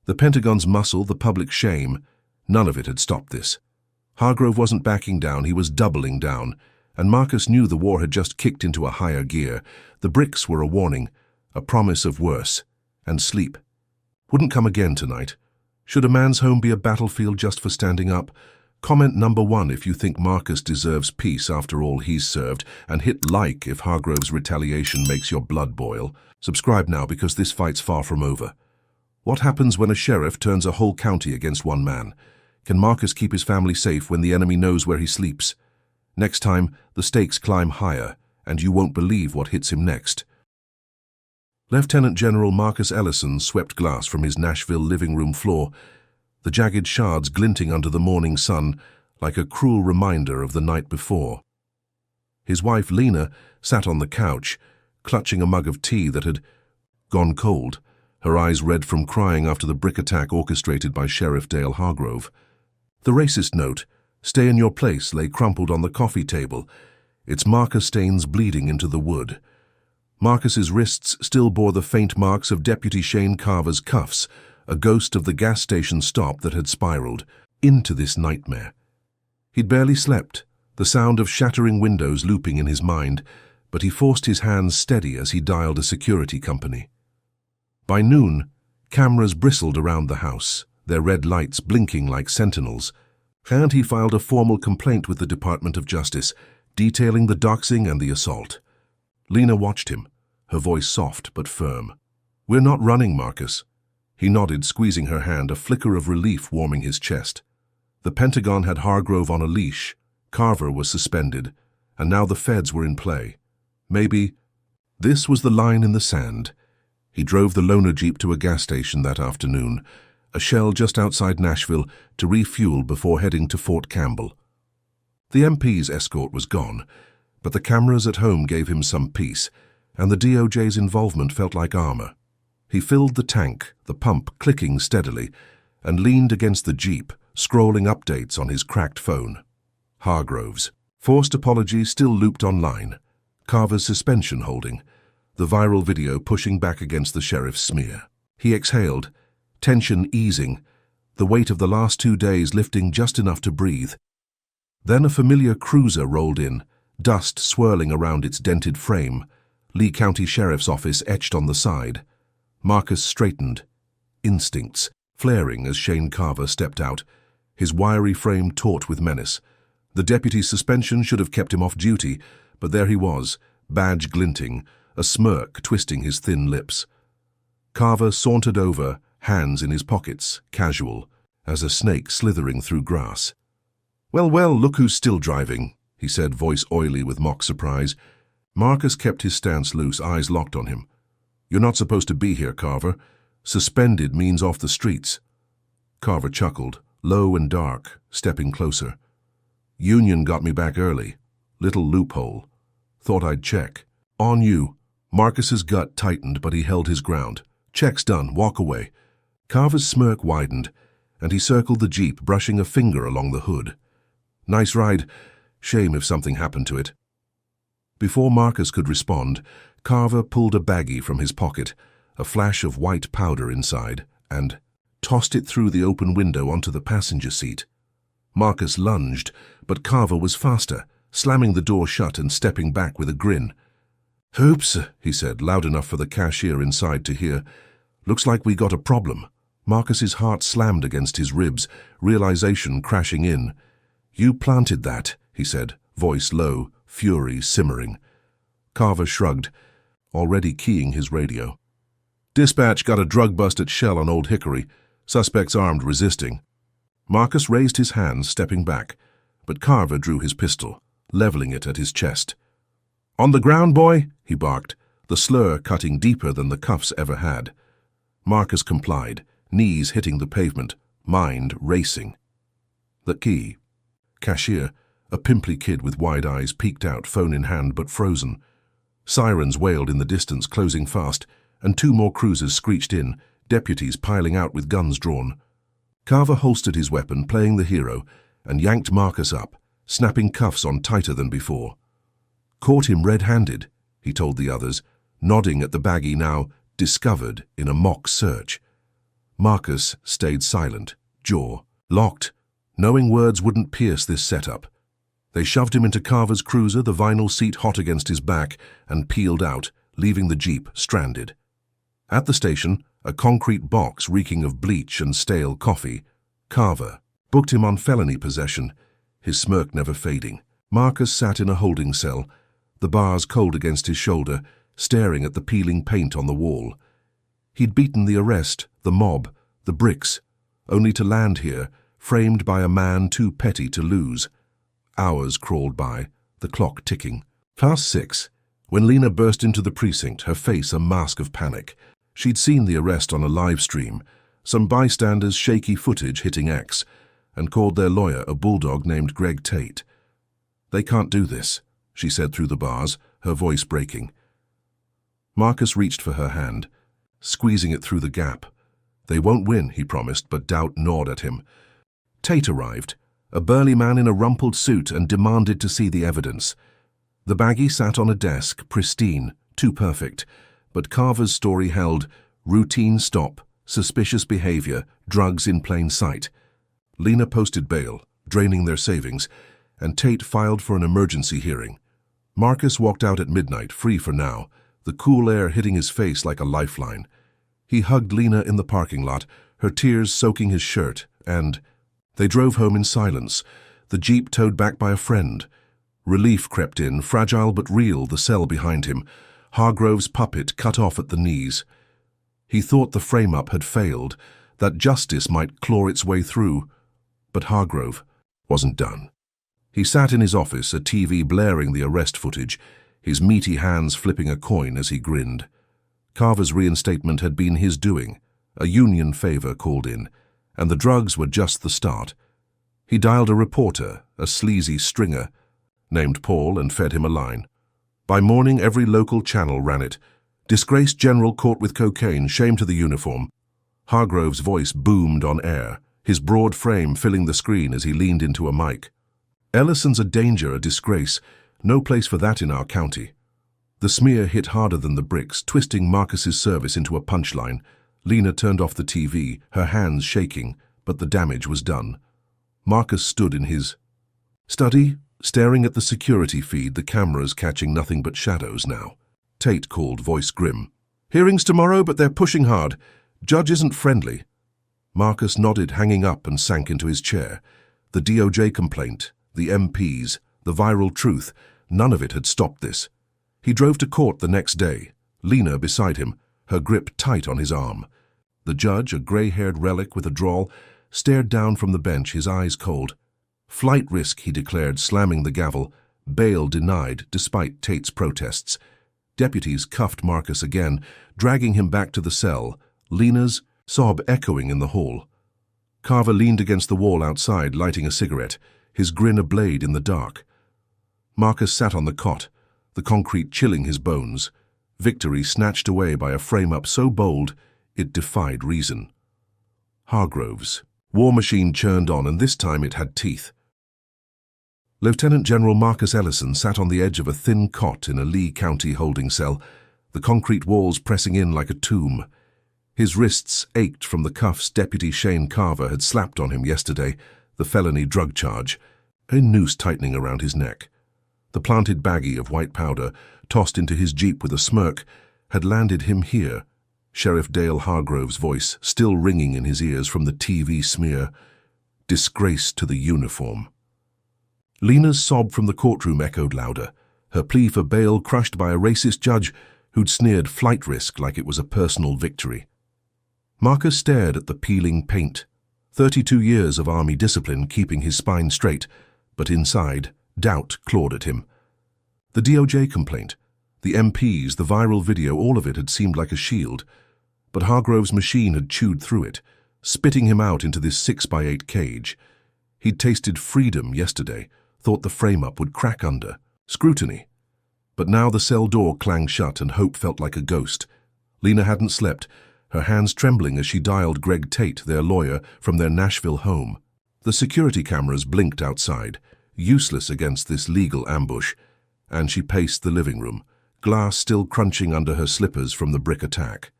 The Pentagon's muscle, the public shame, none of it had stopped this. Hargrove wasn't backing down, he was doubling down, and Marcus knew the war had just kicked into a higher gear. The bricks were a warning, a promise of worse, and sleep wouldn't come again tonight. Should a man's home be a battlefield just for standing up? Comment number 1 if you think Marcus deserves peace after all he's served, and hit like if Hargrove's retaliation makes your blood boil. Subscribe now because this fight's far from over. What happens when a sheriff turns a whole county against one man? Can Marcus keep his family safe when the enemy knows where he sleeps? Next time, the stakes climb higher, and you won't believe what hits him next. Lieutenant General Marcus Ellison swept glass from his Nashville living room floor, the jagged shards glinting under the morning sun like a cruel reminder of the night before. His wife Lena sat on the couch, clutching a mug of tea that had gone cold, her eyes red from crying after the brick attack orchestrated by Sheriff Dale Hargrove. The racist note, "Stay in your place," lay crumpled on the coffee table, its marker stains bleeding into the wood. Marcus's wrists still bore the faint marks of Deputy Shane Carver's cuffs, a ghost of the gas station stop that had spiraled into this nightmare. He'd barely slept, the sound of shattering windows looping in his mind, but he forced his hands steady as he dialed a security company. By noon, cameras bristled around the house, their red lights blinking like sentinels, and he filed a formal complaint with the Department of Justice, detailing the doxing and the assault. Lena watched him, her voice soft but firm. "We're not running, Marcus." He nodded, squeezing her hand, a flicker of relief warming his chest. The Pentagon had Hargrove on a leash, Carver was suspended, and now the feds were in play. Maybe this was the line in the sand. He drove the loaner jeep to a gas station that afternoon, a shell just outside Nashville, to refuel before heading to Fort Campbell. The MP's escort was gone, but the cameras at home gave him some peace, and the DOJ's involvement felt like armor. He filled the tank, the pump clicking steadily, and leaned against the jeep, scrolling updates on his cracked phone. Hargrove's forced apology still looped online, Carver's suspension holding, the viral video pushing back against the sheriff's smear. He exhaled, tension easing, the weight of the last 2 days lifting just enough to breathe. Then a familiar cruiser rolled in, dust swirling around its dented frame, Lee County Sheriff's Office etched on the side. Marcus straightened, instincts flaring as Shane Carver stepped out, his wiry frame taut with menace. The deputy's suspension should have kept him off duty, but there he was, badge glinting, a smirk twisting his thin lips. Carver sauntered over, hands in his pockets, casual, as a snake slithering through grass. "Well, well, look who's still driving," he said, voice oily with mock surprise. Marcus kept his stance loose, eyes locked on him. "You're not supposed to be here, Carver. Suspended means off the streets." Carver chuckled, low and dark, stepping closer. "Union got me back early. Little loophole. Thought I'd check. On you." Marcus's gut tightened, but he held his ground. "Check's done. Walk away." Carver's smirk widened, and he circled the jeep, brushing a finger along the hood. "Nice ride. Shame if something happened to it." Before Marcus could respond, Carver pulled a baggie from his pocket, a flash of white powder inside, and tossed it through the open window onto the passenger seat. Marcus lunged, but Carver was faster, slamming the door shut and stepping back with a grin. "Oops," he said, loud enough for the cashier inside to hear. "Looks like we got a problem." Marcus's heart slammed against his ribs, realization crashing in. "You planted that," he said, voice low, fury simmering. Carver shrugged, already keying his radio. "Dispatch got a drug bust at Shell on Old Hickory. Suspects armed, resisting." Marcus raised his hands, stepping back, but Carver drew his pistol, leveling it at his chest. "On the ground, boy," he barked, the slur cutting deeper than the cuffs ever had. Marcus complied, knees hitting the pavement, mind racing. The key. Cashier, a pimply kid with wide eyes, peeked out, phone in hand but frozen. Sirens wailed in the distance, closing fast, and 2 more cruisers screeched in, deputies piling out with guns drawn. Carver holstered his weapon, playing the hero, and yanked Marcus up, snapping cuffs on tighter than before. "Caught him red-handed," he told the others, nodding at the baggie now discovered in a mock search. Marcus stayed silent, jaw locked, knowing words wouldn't pierce this setup. They shoved him into Carver's cruiser, the vinyl seat hot against his back, and peeled out, leaving the jeep stranded. At the station, a concrete box reeking of bleach and stale coffee, Carver booked him on felony possession, his smirk never fading. Marcus sat in a holding cell, the bars cold against his shoulder, staring at the peeling paint on the wall. He'd beaten the arrest, the mob, the bricks, only to land here, framed by a man too petty to lose. Hours crawled by, the clock ticking. Past 6, when Lena burst into the precinct, her face a mask of panic. She'd seen the arrest on a live stream, some bystanders' shaky footage hitting X, and called their lawyer a bulldog named Greg Tate. "They can't do this," she said through the bars, her voice breaking. Marcus reached for her hand, squeezing it through the gap. "They won't win," he promised, but doubt gnawed at him. Tate arrived, a burly man in a rumpled suit, and demanded to see the evidence. The baggie sat on a desk, pristine, Too perfect. But Carver's story held: routine stop, suspicious behavior, drugs in plain sight. Lena posted bail, draining their savings, and Tate filed for an emergency hearing. Marcus walked out at midnight, free for now, the cool air hitting his face like a lifeline. He hugged Lena in the parking lot, her tears soaking his shirt, and they drove home in silence, the Jeep towed back by a friend. Relief crept in, fragile but real, the cell behind him, Hargrove's puppet cut off at the knees. He thought the frame-up had failed, that justice might claw its way through, but Hargrove wasn't done. He sat in his office, a TV blaring the arrest footage, his meaty hands flipping a coin as he grinned. Carver's reinstatement had been his doing, a union favor called in, and the drugs were just the start. He dialed a reporter, a sleazy stringer, named Paul, and fed him a line. By morning, every local channel ran it. Disgraced general caught with cocaine, shame to the uniform. Hargrove's voice boomed on air, his broad frame filling the screen as he leaned into a mic. Ellison's a danger, a disgrace. No place for that in our county. The smear hit harder than the bricks, twisting Marcus's service into a punchline. Lena turned off the TV, her hands shaking, but the damage was done. Marcus stood in his study, staring at the security feed, the cameras catching nothing but shadows now. Tate called, voice grim. "Hearings tomorrow, but they're pushing hard. Judge isn't friendly." Marcus nodded, hanging up, and sank into his chair. The DOJ complaint, the MPs, the viral truth, none of it had stopped this. He drove to court the next day, Lena beside him, her grip tight on his arm. The judge, a grey-haired relic with a drawl, stared down from the bench, his eyes cold. "Flight risk," he declared, slamming the gavel. Bail denied, despite Tate's protests. Deputies cuffed Marcus again, dragging him back to the cell, Lena's sob echoing in the hall. Carver leaned against the wall outside, lighting a cigarette, his grin ablaze in the dark. Marcus sat on the cot, the concrete chilling his bones, victory snatched away by a frame-up so bold it defied reason. Hargrove's war machine churned on, and this time it had teeth. Lieutenant General Marcus Ellison sat on the edge of a thin cot in a Lee County holding cell, the concrete walls pressing in like a tomb. His wrists ached from the cuffs Deputy Shane Carver had slapped on him yesterday, the felony drug charge, a noose tightening around his neck. The planted baggie of white powder, tossed into his jeep with a smirk, had landed him here, Sheriff Dale Hargrove's voice still ringing in his ears from the TV smear. Disgrace to the uniform. Lena's sob from the courtroom echoed louder, her plea for bail crushed by a racist judge who'd sneered flight risk like it was a personal victory. Marcus stared at the peeling paint, 32 years of army discipline keeping his spine straight, but inside, doubt clawed at him. The DOJ complaint, the MPs, the viral video, all of it had seemed like a shield, but Hargrove's machine had chewed through it, spitting him out into this 6x8 cage. He'd tasted freedom yesterday, thought the frame-up would crack under scrutiny. But now the cell door clanged shut and hope felt like a ghost. Lena hadn't slept, her hands trembling as she dialed Greg Tate, their lawyer, from their Nashville home. The security cameras blinked outside, useless against this legal ambush, and she paced the living room, glass still crunching under her slippers from the brick attack.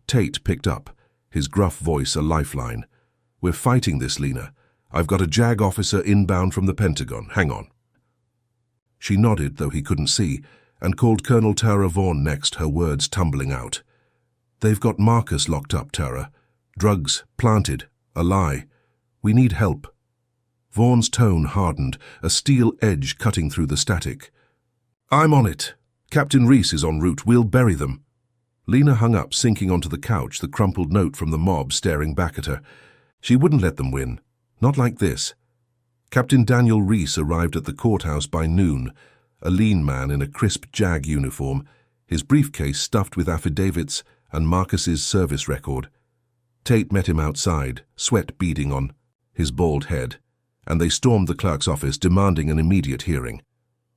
Tate picked up, his gruff voice a lifeline. "We're fighting this, Lena. I've got a JAG officer inbound from the Pentagon. Hang on." She nodded, though he couldn't see, and called Colonel Tara Vaughn next, her words tumbling out. "They've got Marcus locked up, Tara. Drugs, planted, a lie. We need help." Vaughn's tone hardened, a steel edge cutting through the static. "I'm on it. Captain Reese is en route. We'll bury them." Lena hung up, sinking onto the couch, the crumpled note from the mob staring back at her. She wouldn't let them win. Not like this. Captain Daniel Reese arrived at the courthouse by noon, a lean man in a crisp JAG uniform, his briefcase stuffed with affidavits and Marcus's service record. Tate met him outside, sweat beading on his bald head, and they stormed the clerk's office demanding an immediate hearing.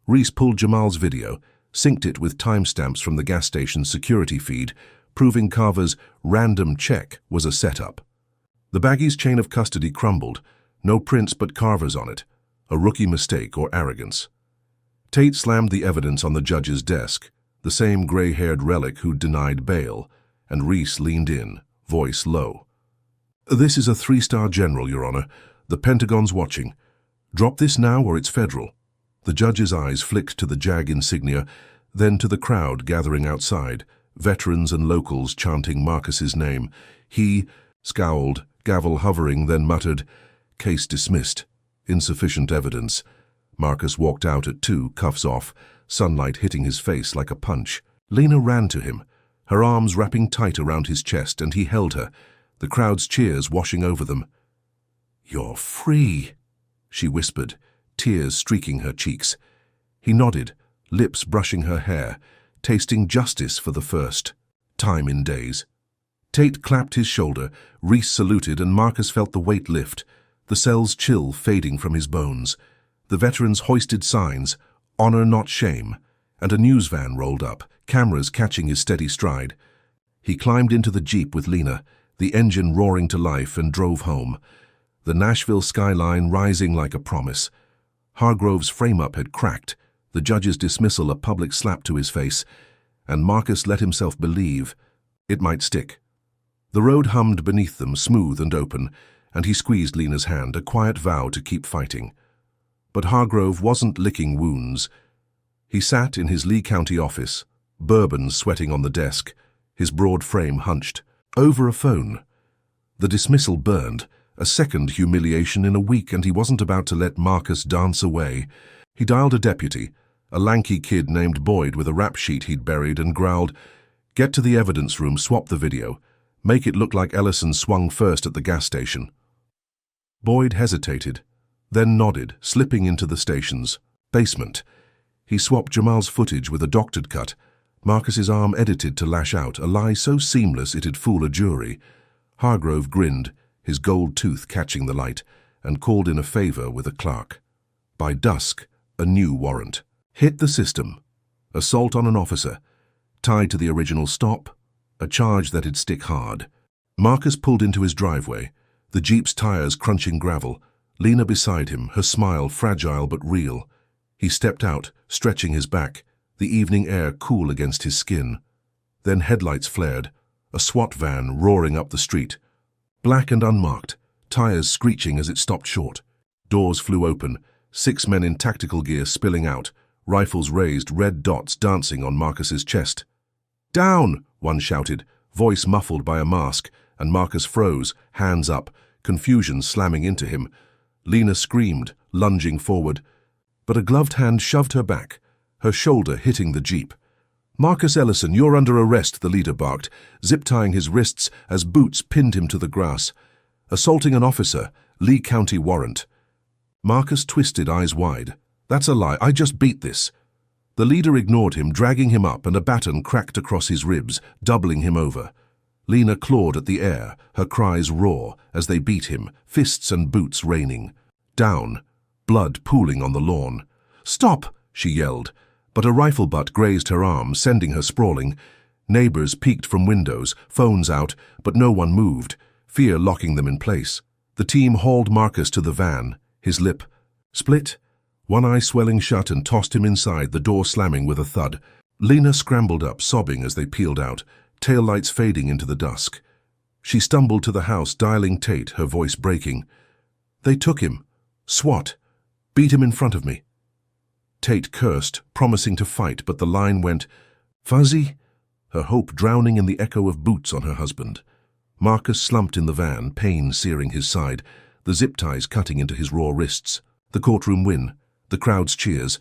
Reese pulled Jamal's video, synced it with timestamps from the gas station's security feed, proving Carver's random check was a setup. The baggie's chain of custody crumbled, no prints but Carver's on it, a rookie mistake or arrogance. Tate slammed the evidence on the judge's desk, the same gray-haired relic who denied bail, and Reese leaned in, voice low. "This is a 3-star general, Your Honor. The Pentagon's watching. Drop this now or it's federal." The judge's eyes flicked to the JAG insignia, then to the crowd gathering outside, veterans and locals chanting Marcus's name. He scowled, gavel hovering, then muttered, "Case dismissed. Insufficient evidence." Marcus walked out at 2, cuffs off, sunlight hitting his face like a punch. Lena ran to him, her arms wrapping tight around his chest, and he held her, the crowd's cheers washing over them. "You're free," she whispered, tears streaking her cheeks. He nodded, lips brushing her hair, tasting justice for the first time in days. Tate clapped his shoulder, Reese saluted, and Marcus felt the weight lift, the cell's chill fading from his bones. The veterans hoisted signs, "Honor not shame," and a news van rolled up, cameras catching his steady stride. He climbed into the Jeep with Lena, the engine roaring to life, and drove home, the Nashville skyline rising like a promise. Hargrove's frame-up had cracked, the judge's dismissal a public slap to his face, and Marcus let himself believe it might stick. The road hummed beneath them, smooth and open, and he squeezed Lena's hand, a quiet vow to keep fighting. But Hargrove wasn't licking wounds. He sat in his Lee County office, bourbon sweating on the desk, his broad frame hunched, over a phone. The dismissal burned, a second humiliation in a week, and he wasn't about to let Marcus dance away. He dialed a deputy, a lanky kid named Boyd with a rap sheet he'd buried, and growled, "Get to the evidence room, swap the video. Make it look like Ellison swung first at the gas station." Boyd hesitated, then nodded, slipping into the station's basement. He swapped Jamal's footage with a doctored cut, Marcus's arm edited to lash out, a lie so seamless it'd fool a jury. Hargrove grinned, his gold tooth catching the light, and called in a favor with a clerk. By dusk, a new warrant. Hit the system. Assault on an officer. Tied to the original stop. A charge that'd stick hard. Marcus pulled into his driveway, the Jeep's tires crunching gravel, Lena beside him, her smile fragile but real. He stepped out, stretching his back, the evening air cool against his skin. Then headlights flared, a SWAT van roaring up the street. Black and unmarked, tires screeching as it stopped short. Doors flew open, 6 men in tactical gear spilling out, rifles raised, red dots dancing on Marcus's chest. "Down!" one shouted, voice muffled by a mask, and Marcus froze, hands up, confusion slamming into him. Lena screamed, lunging forward, but a gloved hand shoved her back, her shoulder hitting the Jeep. "Marcus Ellison, you're under arrest," the leader barked, zip-tying his wrists as boots pinned him to the grass. "Assaulting an officer, Lee County warrant." Marcus twisted, eyes wide. "That's a lie, I just beat this." The leader ignored him, dragging him up, and a baton cracked across his ribs, doubling him over. Lena clawed at the air, her cries raw as they beat him, fists and boots raining. Down, blood pooling on the lawn. "Stop!" she yelled, but a rifle butt grazed her arm, sending her sprawling. Neighbors peeked from windows, phones out, but no one moved, fear locking them in place. The team hauled Marcus to the van, his lip split, one eye swelling shut, and tossed him inside, the door slamming with a thud. Lena scrambled up, sobbing as they peeled out, taillights fading into the dusk. She stumbled to the house, dialing Tate, her voice breaking. "They took him. SWAT. Beat him in front of me." Tate cursed, promising to fight, but the line went fuzzy, her hope drowning in the echo of boots on her husband. Marcus slumped in the van, pain searing his side, the zip ties cutting into his raw wrists. The courtroom win, the crowd's cheers,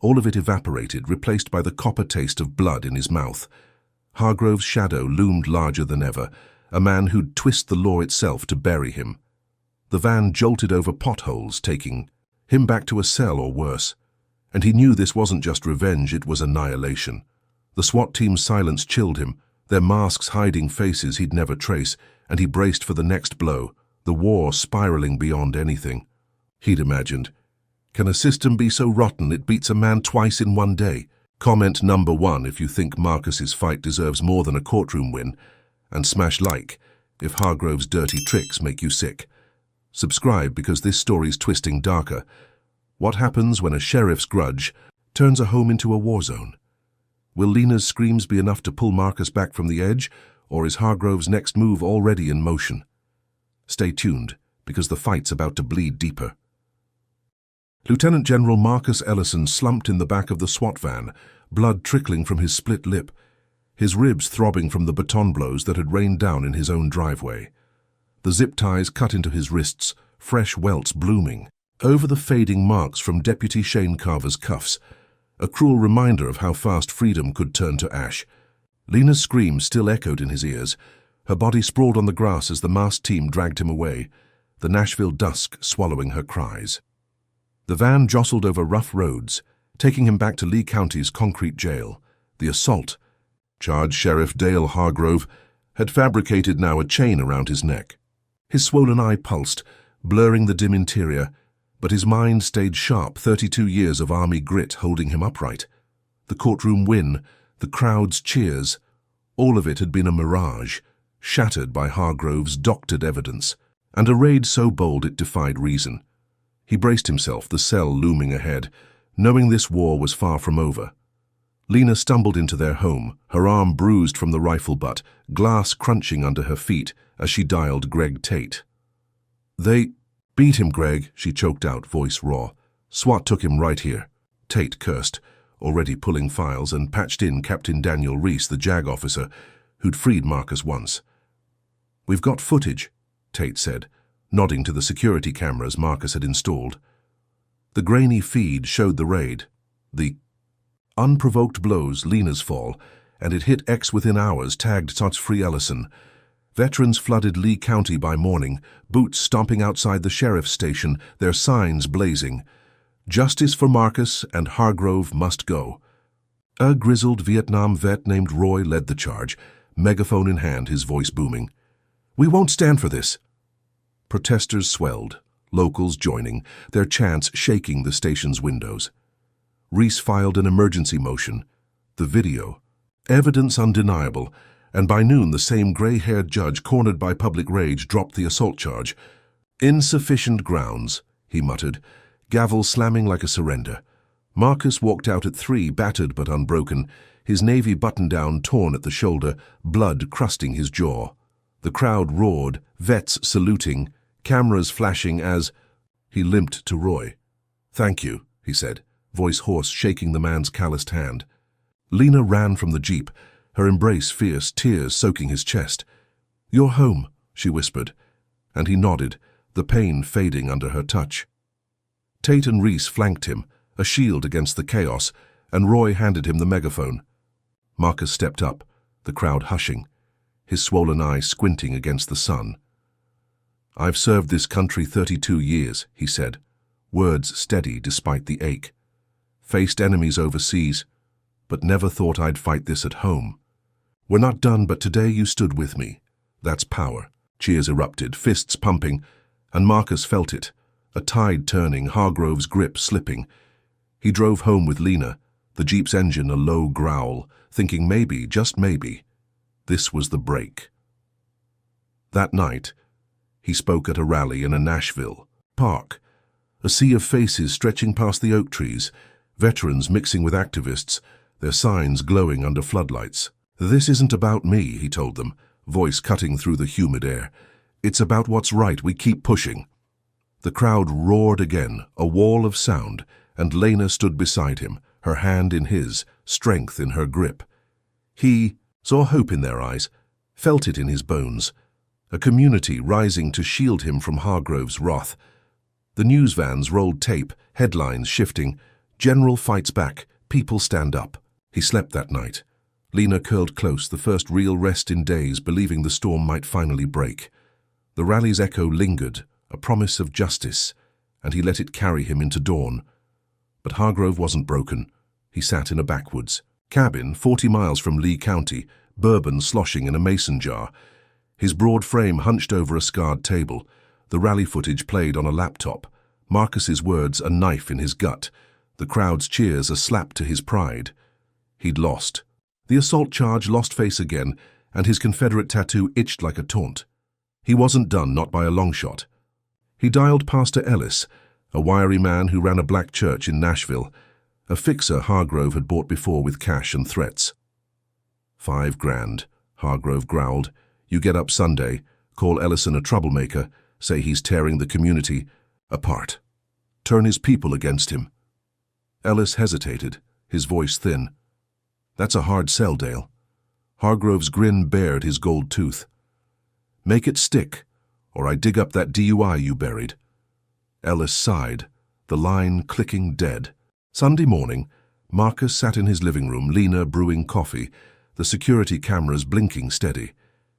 all of it evaporated, replaced by the copper taste of blood in his mouth. Hargrove's shadow loomed larger than ever, a man who'd twist the law itself to bury him. The van jolted over potholes, taking him back to a cell or worse. And he knew this wasn't just revenge, it was annihilation. The SWAT team's silence chilled him, their masks hiding faces he'd never trace, and he braced for the next blow, the war spiraling beyond anything he'd imagined. Can a system be so rotten it beats a man twice in one day? Comment number 1 if you think Marcus's fight deserves more than a courtroom win, and smash like if Hargrove's dirty tricks make you sick. Subscribe because this story's twisting darker. What happens when a sheriff's grudge turns a home into a war zone? Will Lena's screams be enough to pull Marcus back from the edge, or is Hargrove's next move already in motion? Stay tuned, because the fight's about to bleed deeper. Lieutenant General Marcus Ellison slumped in the back of the SWAT van, blood trickling from his split lip, his ribs throbbing from the baton blows that had rained down in his own driveway. The zip ties cut into his wrists, fresh welts blooming. Over the fading marks from Deputy Shane Carver's cuffs, a cruel reminder of how fast freedom could turn to ash. Lena's screams still echoed in his ears. Her body sprawled on the grass as the masked team dragged him away, the Nashville dusk swallowing her cries. The van jostled over rough roads, taking him back to Lee County's concrete jail. The assault, Charge Sheriff Dale Hargrove, had fabricated now a chain around his neck. His swollen eye pulsed, blurring the dim interior, but his mind stayed sharp, 32 years of Army grit holding him upright. The courtroom win, the crowd's cheers, all of it had been a mirage, shattered by Hargrove's doctored evidence, and a raid so bold it defied reason. He braced himself, the cell looming ahead, knowing this war was far from over. Lena stumbled into their home, her arm bruised from the rifle butt, glass crunching under her feet as she dialed Greg Tate. "They beat him, Greg," she choked out, voice raw. "SWAT took him right here." Tate cursed, already pulling files, and patched in Captain Daniel Reese, the JAG officer, who'd freed Marcus once. "We've got footage," Tate said, nodding to the security cameras Marcus had installed. The grainy feed showed the raid, the unprovoked blows, Lena's fall, and it hit X within hours, tagged Tots Free Ellison. Veterans flooded Lee County by morning, boots stomping outside the sheriff's station, their signs blazing. Justice for Marcus, and Hargrove must go. A grizzled Vietnam vet named Roy led the charge, megaphone in hand, his voice booming. "We won't stand for this." Protesters swelled, locals joining, their chants shaking the station's windows. Reese filed an emergency motion. The video, evidence undeniable, and by noon the same gray-haired judge, cornered by public rage, dropped the assault charge. "Insufficient grounds," he muttered, gavel slamming like a surrender. Marcus walked out at 3, battered but unbroken, his navy button-down torn at the shoulder, blood crusting his jaw. The crowd roared, vets saluting, cameras flashing as he limped to Roy. "Thank you," he said, voice hoarse, shaking the man's calloused hand. Lena ran from the jeep, her embrace fierce, tears soaking his chest. "You're home," she whispered, and he nodded, the pain fading under her touch. Tate and Reese flanked him, a shield against the chaos, and Roy handed him the megaphone. Marcus stepped up, the crowd hushing, his swollen eye squinting against the sun. "I've served this country 32 years, he said, words steady despite the ache. "Faced enemies overseas, but never thought I'd fight this at home. We're not done, but today you stood with me. That's power." Cheers erupted, fists pumping, and Marcus felt it, a tide turning, Hargrove's grip slipping. He drove home with Lena, the jeep's engine a low growl, thinking maybe, just maybe, this was the break. That night, he spoke at a rally in a Nashville park, a sea of faces stretching past the oak trees, veterans mixing with activists, their signs glowing under floodlights. "This isn't about me," he told them, voice cutting through the humid air. "It's about what's right. We keep pushing." The crowd roared again, a wall of sound, and Lena stood beside him, her hand in his, strength in her grip. He saw hope in their eyes, felt it in his bones, a community rising to shield him from Hargrove's wrath. The news vans rolled tape, headlines shifting. "General fights back, people stand up." He slept that night. Lena curled close, the first real rest in days, believing the storm might finally break. The rally's echo lingered, a promise of justice, and he let it carry him into dawn. But Hargrove wasn't broken. He sat in a backwoods cabin 40 miles from Lee County, bourbon sloshing in a mason jar, his broad frame hunched over a scarred table, the rally footage played on a laptop, Marcus's words a knife in his gut, the crowd's cheers a slap to his pride. He'd lost. The assault charge lost face again, and his Confederate tattoo itched like a taunt. He wasn't done, not by a long shot. He dialed Pastor Ellis, a wiry man who ran a black church in Nashville, a fixer Hargrove had bought before with cash and threats. $5,000, Hargrove growled. You get up Sunday, call Ellison a troublemaker, say he's tearing the community apart. Turn his people against him. Ellis hesitated, his voice thin. That's a hard sell, Dale. Hargrove's grin bared his gold tooth. Make it stick, or I dig up that DUI you buried. Ellis sighed, the line clicking dead. Sunday morning, Marcus sat in his living room, Lena brewing coffee, the security cameras blinking steady.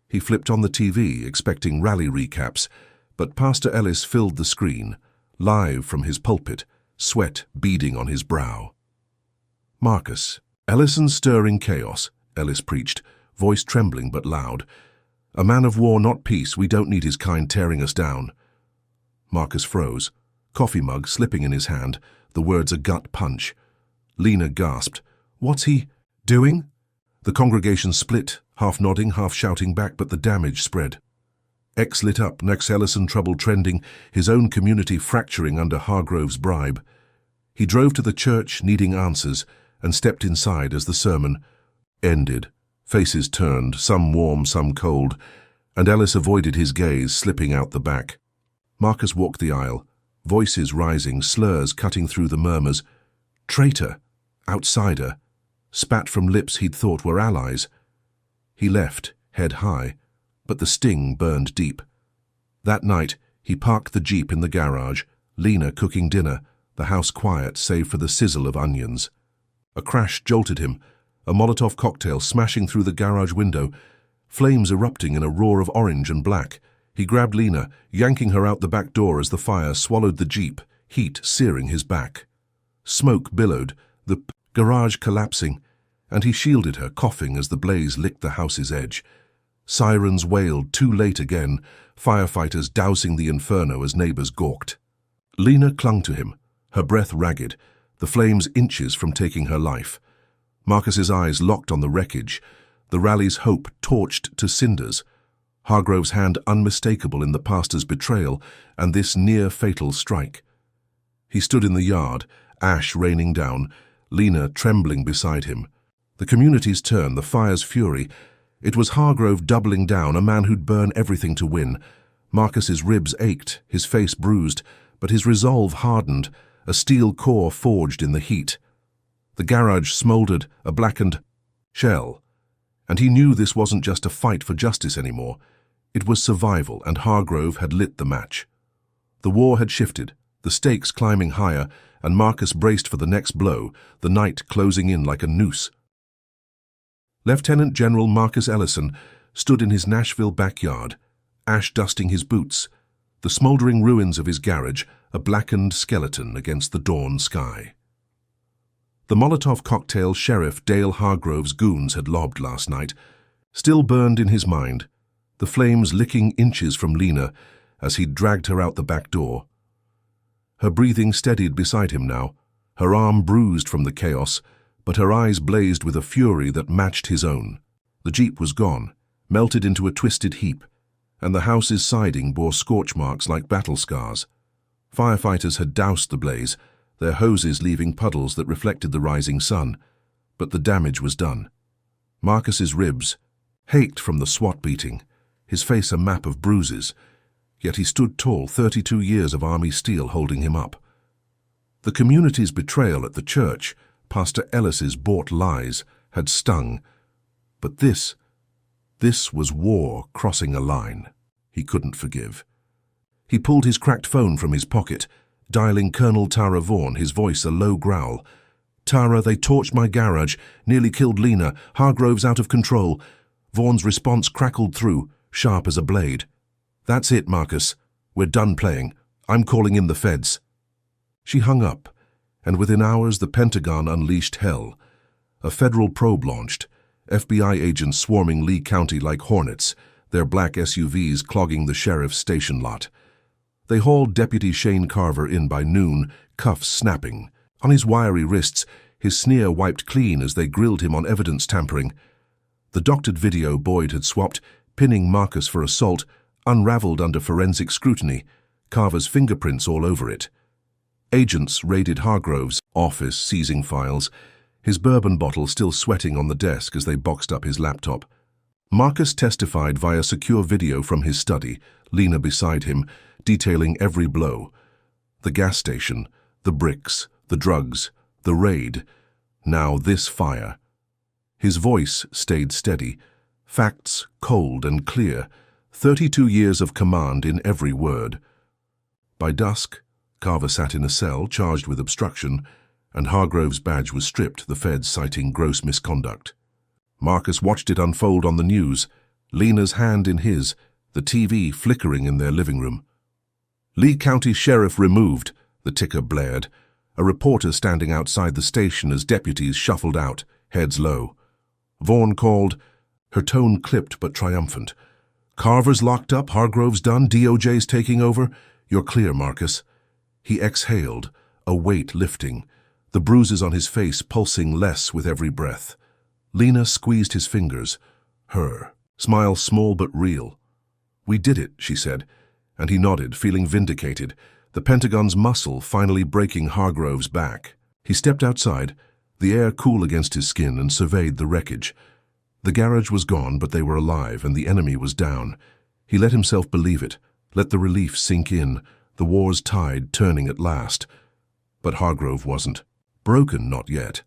He flipped on the TV, expecting rally recaps, but Pastor Ellis filled the screen, live from his pulpit, sweat beading on his brow. Marcus, Ellison's stirring chaos, Ellis preached, voice trembling but loud. A man of war, not peace. We don't need his kind tearing us down. Marcus froze, coffee mug slipping in his hand, the words a gut punch. Lena gasped. What's he doing? The congregation split, half nodding, half shouting back, but the damage spread. X lit up, next Ellison trouble trending, his own community fracturing under Hargrove's bribe. He drove to the church, needing answers, and stepped inside as the sermon ended. Faces turned, some warm, some cold, and Ellis avoided his gaze, slipping out the back. Marcus walked the aisle, voices rising, slurs cutting through the murmurs. Traitor, outsider, spat from lips he'd thought were allies. He left, head high, but the sting burned deep. That night, he parked the Jeep in the garage, Lena cooking dinner, the house quiet save for the sizzle of onions. A crash jolted him, a Molotov cocktail smashing through the garage window, flames erupting in a roar of orange and black. He grabbed Lena, yanking her out the back door as the fire swallowed the Jeep, heat searing his back. Smoke billowed, the garage collapsing, and he shielded her, coughing as the blaze licked the house's edge. Sirens wailed, too late again, firefighters dousing the inferno as neighbors gawked. Lena clung to him, her breath ragged, the flames inches from taking her life. Marcus's eyes locked on the wreckage, the rally's hope torched to cinders, Hargrove's hand unmistakable in the pastor's betrayal and this near-fatal strike. He stood in the yard, ash raining down, Lena trembling beside him. The community's turn, the fire's fury. It was Hargrove doubling down, a man who'd burn everything to win. Marcus's ribs ached, his face bruised, but his resolve hardened, a steel core forged in the heat. The garage smoldered, a blackened shell, and he knew this wasn't just a fight for justice anymore. It was survival, and Hargrove had lit the match. The war had shifted, the stakes climbing higher, and Marcus braced for the next blow, the night closing in like a noose. Lieutenant General Marcus Ellison stood in his Nashville backyard, ash dusting his boots, the smoldering ruins of his garage a blackened skeleton against the dawn sky. The Molotov cocktail Sheriff Dale Hargrove's goons had lobbed last night still burned in his mind, the flames licking inches from Lena as he dragged her out the back door. Her breathing steadied beside him now, her arm bruised from the chaos, but her eyes blazed with a fury that matched his own. The Jeep was gone, melted into a twisted heap, and the house's siding bore scorch marks like battle scars. Firefighters had doused the blaze, their hoses leaving puddles that reflected the rising sun, but the damage was done. Marcus's ribs ached from the SWAT beating, his face a map of bruises, yet he stood tall, 32 years of Army steel holding him up. The community's betrayal at the church, Pastor Ellis's bought lies, had stung, but this was war crossing a line he couldn't forgive. He pulled his cracked phone from his pocket, dialing Colonel Tara Vaughn, his voice a low growl. Tara, they torched my garage, nearly killed Lena, Hargrove's out of control. Vaughn's response crackled through, sharp as a blade. That's it, Marcus. We're done playing. I'm calling in the feds. She hung up, and within hours the Pentagon unleashed hell. A federal probe launched, FBI agents swarming Lee County like hornets, their black SUVs clogging the sheriff's station lot. They hauled Deputy Shane Carver in by noon, cuffs snapping. On his wiry wrists, his sneer wiped clean as they grilled him on evidence tampering. The doctored video Boyd had swapped, pinning Marcus for assault, unraveled under forensic scrutiny, Carver's fingerprints all over it. Agents raided Hargrove's office, seizing files, his bourbon bottle still sweating on the desk as they boxed up his laptop. Marcus testified via secure video from his study, Lena beside him, detailing every blow. The gas station, the bricks, the drugs, the raid, now this fire. His voice stayed steady, facts cold and clear, 32 years of command in every word. By dusk, Carver sat in a cell charged with obstruction, and Hargrove's badge was stripped, the feds citing gross misconduct. Marcus watched it unfold on the news, Lena's hand in his, the TV flickering in their living room. Lee County Sheriff removed, the ticker blared, a reporter standing outside the station as deputies shuffled out, heads low. Vaughn called, her tone clipped but triumphant. Carver's locked up, Hargrove's done, DOJ's taking over. You're clear, Marcus. He exhaled, a weight lifting, the bruises on his face pulsing less with every breath. Lena squeezed his fingers, her smile small but real. We did it, she said, and he nodded, feeling vindicated, the Pentagon's muscle finally breaking Hargrove's back. He stepped outside, the air cool against his skin, and surveyed the wreckage. The garage was gone, but they were alive, and the enemy was down. He let himself believe it, let the relief sink in, the war's tide turning at last. But Hargrove wasn't. Broken, not yet.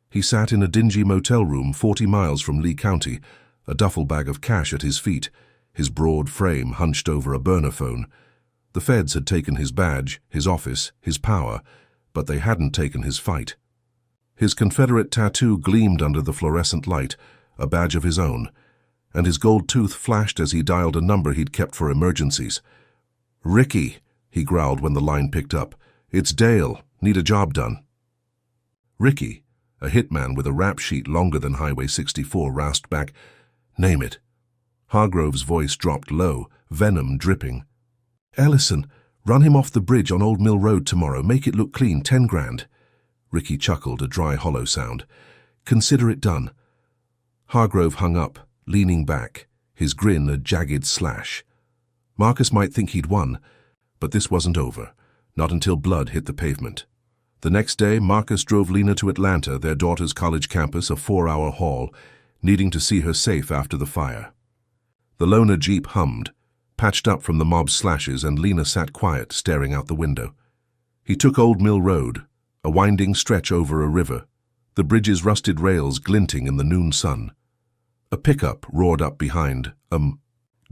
He sat in a dingy motel room 40 miles from Lee County, a duffel bag of cash at his feet, his broad frame hunched over a burner phone. The feds had taken his badge, his office, his power, but they hadn't taken his fight. His Confederate tattoo gleamed under the fluorescent light, a badge of his own, and his gold tooth flashed as he dialed a number he'd kept for emergencies. "Ricky," he growled when the line picked up. "It's Dale. Need a job done." Ricky, a hitman with a rap sheet longer than Highway 64, rasped back, "Name it." Hargrove's voice dropped low, venom dripping. "Ellison, run him off the bridge on Old Mill Road tomorrow. Make it look clean, 10 grand. Ricky chuckled, a dry, hollow sound. "Consider it done." Hargrove hung up, leaning back, his grin a jagged slash. Marcus might think he'd won, but this wasn't over, not until blood hit the pavement. The next day, Marcus drove Lena to Atlanta, their daughter's college campus, a 4-hour haul, needing to see her safe after the fire. The loaner Jeep hummed, patched up from the mob's slashes, and Lena sat quiet, staring out the window. He took Old Mill Road, a winding stretch over a river, the bridge's rusted rails glinting in the noon sun. A pickup roared up behind,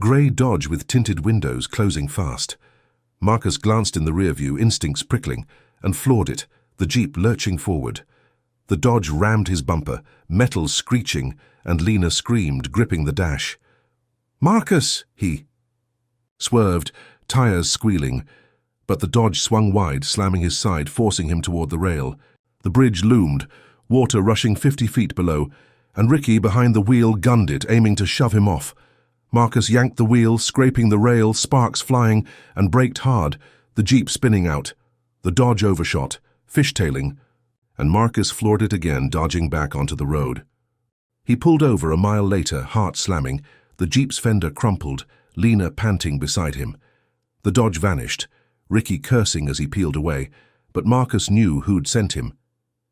grey Dodge with tinted windows closing fast. Marcus glanced in the rear view, instincts prickling, and floored it, the Jeep lurching forward. The Dodge rammed his bumper, metal screeching, and Lena screamed, gripping the dash. "Marcus!" He swerved, tires squealing, but the Dodge swung wide, slamming his side, forcing him toward the rail. The bridge loomed, water rushing 50 feet below, and Ricky behind the wheel gunned it, aiming to shove him off. Marcus yanked the wheel, scraping the rail, sparks flying, and braked hard, the Jeep spinning out. The Dodge overshot, fishtailing, and Marcus floored it again, dodging back onto the road. He pulled over a mile later, heart slamming, the Jeep's fender crumpled, Lena panting beside him. The Dodge vanished, Ricky cursing as he peeled away, but Marcus knew who'd sent him.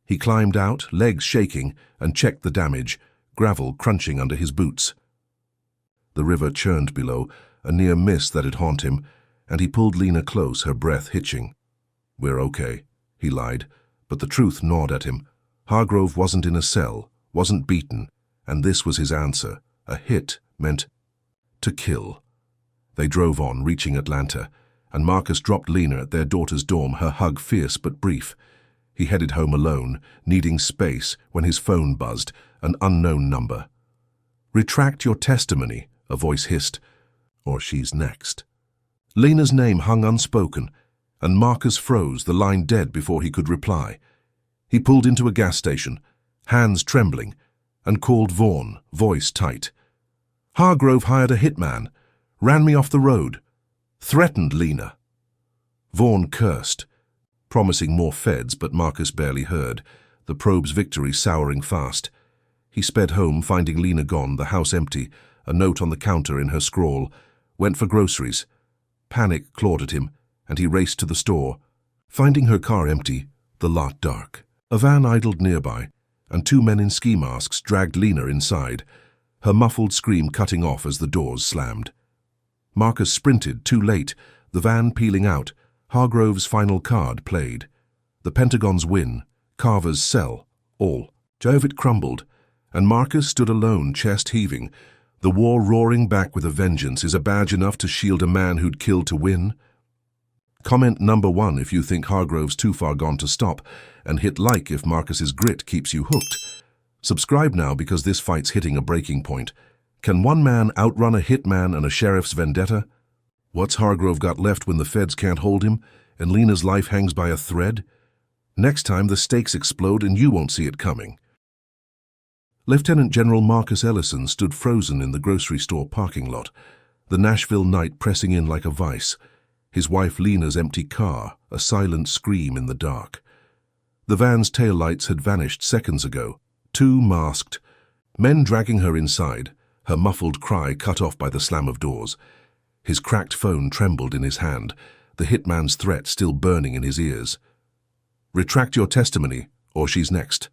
He climbed out, legs shaking, and checked the damage, gravel crunching under his boots. The river churned below, a near miss that'd haunt him, and he pulled Lena close, her breath hitching. "We're okay," he lied, but the truth gnawed at him. Hargrove wasn't in a cell, wasn't beaten, and this was his answer. A hit meant to kill. They drove on, reaching Atlanta, and Marcus dropped Lena at their daughter's dorm, her hug fierce but brief. He headed home alone, needing space, when his phone buzzed, an unknown number. "Retract your testimony," a voice hissed, "or she's next." Lena's name hung unspoken, and Marcus froze, the line dead before he could reply. He pulled into a gas station, hands trembling, and called Vaughn, voice tight. "Hargrove hired a hitman, ran me off the road, threatened Lena." Vaughn cursed, promising more feds, but Marcus barely heard, the probe's victory souring fast. He sped home, finding Lena gone, the house empty, a note on the counter in her scrawl, went for groceries. Panic clawed at him, and he raced to the store. Finding her car empty, the lot dark. A van idled nearby, and two men in ski masks dragged Lena inside, her muffled scream cutting off as the doors slammed. Marcus sprinted, too late, the van peeling out. Hargrove's final card played. The Pentagon's win, Carver's sell, all. Jovit crumbled, and Marcus stood alone, chest heaving. The war roaring back with a vengeance is a badge enough to shield a man who'd killed to win. Comment number 1 if you think Hargrove's too far gone to stop, and hit like if Marcus's grit keeps you hooked. Subscribe now because this fight's hitting a breaking point. Can one man outrun a hitman and a sheriff's vendetta? What's Hargrove got left when the feds can't hold him, and Lena's life hangs by a thread? Next time the stakes explode and you won't see it coming. Lieutenant General Marcus Ellison stood frozen in the grocery store parking lot, the Nashville night pressing in like a vice. His wife Lena's empty car, a silent scream in the dark. The van's taillights had vanished seconds ago, two masked, men dragging her inside, her muffled cry cut off by the slam of doors. His cracked phone trembled in his hand, the hitman's threat still burning in his ears. Retract your testimony, or she's next.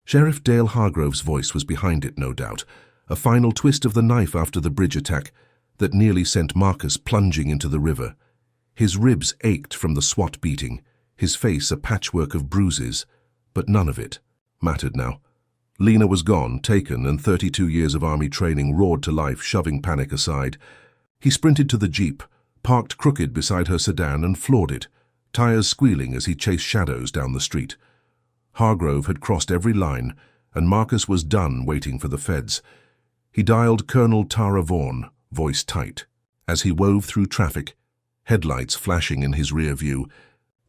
Sheriff Dale Hargrove's voice was behind it, no doubt, a final twist of the knife after the bridge attack that nearly sent Marcus plunging into the river. His ribs ached from the SWAT beating, his face a patchwork of bruises, but none of it mattered now. Lena was gone, taken, and 32 years of army training roared to life, shoving panic aside. He sprinted to the Jeep, parked crooked beside her sedan and floored it, tires squealing as he chased shadows down the street. Hargrove had crossed every line, and Marcus was done waiting for the feds. He dialed Colonel Tara Vaughan, voice tight, as he wove through traffic, headlights flashing in his rear view.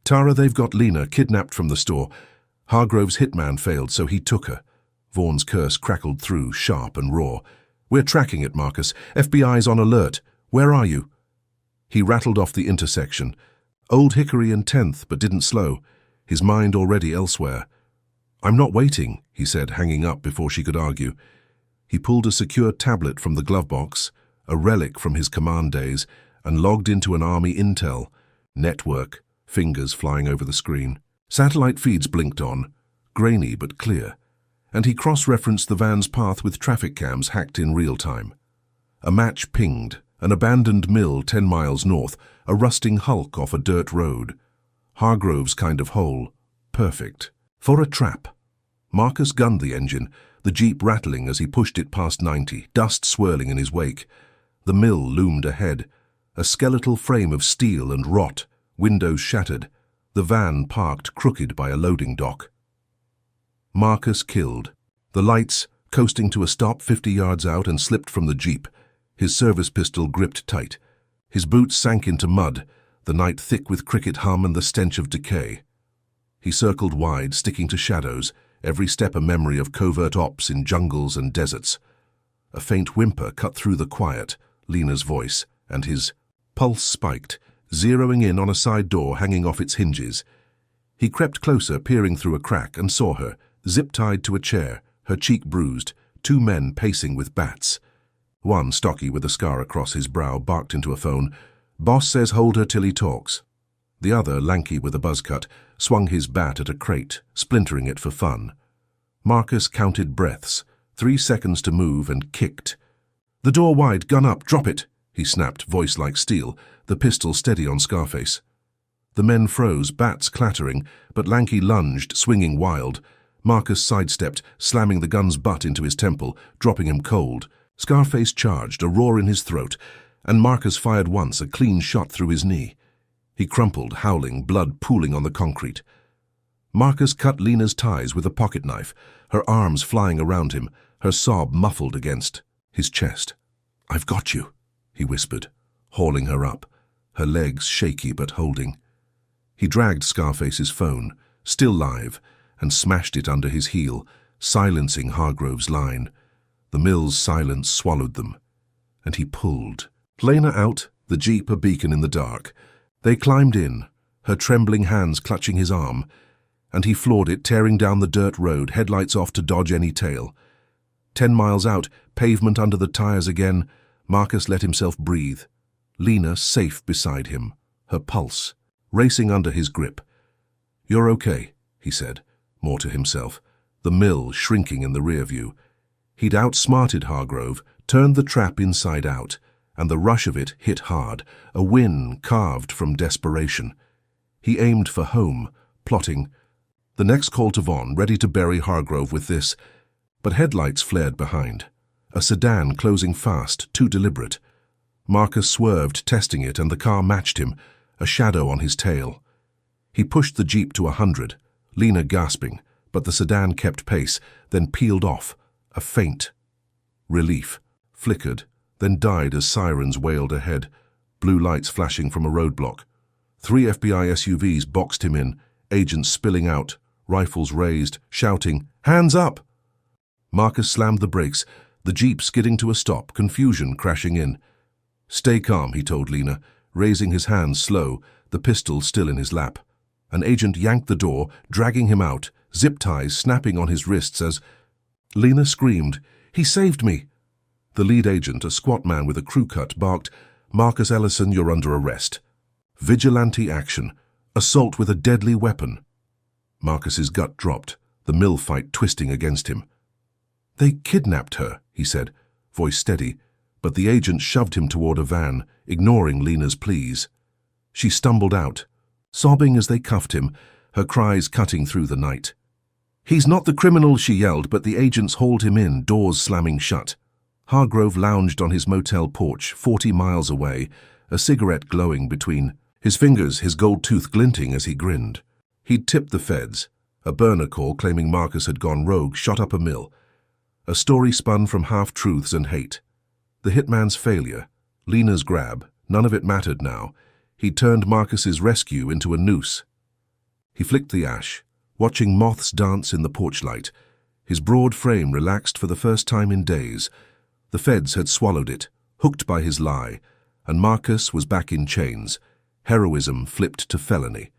Tara, they've got Lena kidnapped from the store. Hargrove's hitman failed, so he took her. Vaughan's curse crackled through, sharp and raw. We're tracking it, Marcus. FBI's on alert. Where are you? He rattled off the intersection. Old Hickory and 10th, but didn't slow, his mind already elsewhere. I'm not waiting, he said, hanging up before she could argue. He pulled a secure tablet from the glove box, a relic from his command days, and logged into an army intel. Network, fingers flying over the screen. Satellite feeds blinked on, grainy but clear, and he cross-referenced the van's path with traffic cams hacked in real time. A match pinged, an abandoned mill 10 miles north, a rusting hulk off a dirt road. Hargrove's kind of hole, perfect. For a trap. Marcus gunned the engine, the Jeep rattling as he pushed it past 90, dust swirling in his wake. The mill loomed ahead, a skeletal frame of steel and rot, windows shattered, the van parked crooked by a loading dock. Marcus killed. The lights, coasting to a stop 50 yards out, and slipped from the Jeep, his service pistol gripped tight. His boots sank into mud, the night thick with cricket hum and the stench of decay. He circled wide, sticking to shadows, every step a memory of covert ops in jungles and deserts. A faint whimper cut through the quiet, Lena's voice, and his pulse spiked, zeroing in on a side door hanging off its hinges. He crept closer, peering through a crack, and saw her, zip-tied to a chair, her cheek bruised, two men pacing with bats. One, stocky with a scar across his brow, barked into a phone. Boss says hold her till he talks. The other, lanky with a buzz cut, swung his bat at a crate, splintering it for fun. Marcus counted breaths, 3 seconds to move, and kicked. The door wide, gun up, drop it, he snapped, voice like steel, the pistol steady on Scarface. The men froze, bats clattering, but Lanky lunged, swinging wild. Marcus sidestepped, slamming the gun's butt into his temple, dropping him cold. Scarface charged, a roar in his throat, and Marcus fired once, a clean shot through his knee. He crumpled, howling, blood pooling on the concrete. Marcus cut Lena's ties with a pocket knife, her arms flying around him, her sob muffled against his chest. I've got you, he whispered, hauling her up, her legs shaky but holding. He dragged Scarface's phone, still live, and smashed it under his heel, silencing Hargrove's line. The mill's silence swallowed them, and he pulled. Lena out, the Jeep a beacon in the dark. They climbed in, her trembling hands clutching his arm, and he floored it, tearing down the dirt road, headlights off to dodge any tail. 10 miles out, pavement under the tires again, Marcus let himself breathe. Lena safe beside him, her pulse racing under his grip. "You're okay," he said, more to himself, the mill shrinking in the rear view. He'd outsmarted Hargrove, turned the trap inside out, and the rush of it hit hard, a win carved from desperation. He aimed for home, plotting the next call to Vaughn, ready to bury Hargrove with this, but headlights flared behind. A sedan closing fast, too deliberate. Marcus swerved, testing it, and the car matched him, a shadow on his tail. He pushed the Jeep to 100, Lena gasping, but the sedan kept pace, then peeled off, a faint relief, flickered, then died as sirens wailed ahead, blue lights flashing from a roadblock. 3 FBI SUVs boxed him in, agents spilling out, rifles raised, shouting, "Hands up!" Marcus slammed the brakes, the Jeep skidding to a stop, confusion crashing in. "Stay calm," he told Lena, raising his hands slow, the pistol still in his lap. An agent yanked the door, dragging him out, zip ties snapping on his wrists as Lena screamed, "He saved me!" The lead agent, a squat man with a crew cut, barked, "Marcus Ellison, you're under arrest. Vigilante action. Assault with a deadly weapon." Marcus's gut dropped, the mill fight twisting against him. "They kidnapped her," he said, voice steady, but the agent shoved him toward a van, ignoring Lena's pleas. She stumbled out, sobbing as they cuffed him, her cries cutting through the night. "He's not the criminal," she yelled, but the agents hauled him in, doors slamming shut. Hargrove lounged on his motel porch, 40 miles away, a cigarette glowing between his fingers, his gold tooth glinting as he grinned. He'd tipped the feds. A burner call claiming Marcus had gone rogue shot up a mill. A story spun from half-truths and hate. The hitman's failure, Lena's grab, none of it mattered now. He'd turned Marcus's rescue into a noose. He flicked the ash, watching moths dance in the porch light. His broad frame relaxed for the first time in days. The feds had swallowed it, hooked by his lie, and Marcus was back in chains. Heroism flipped to felony.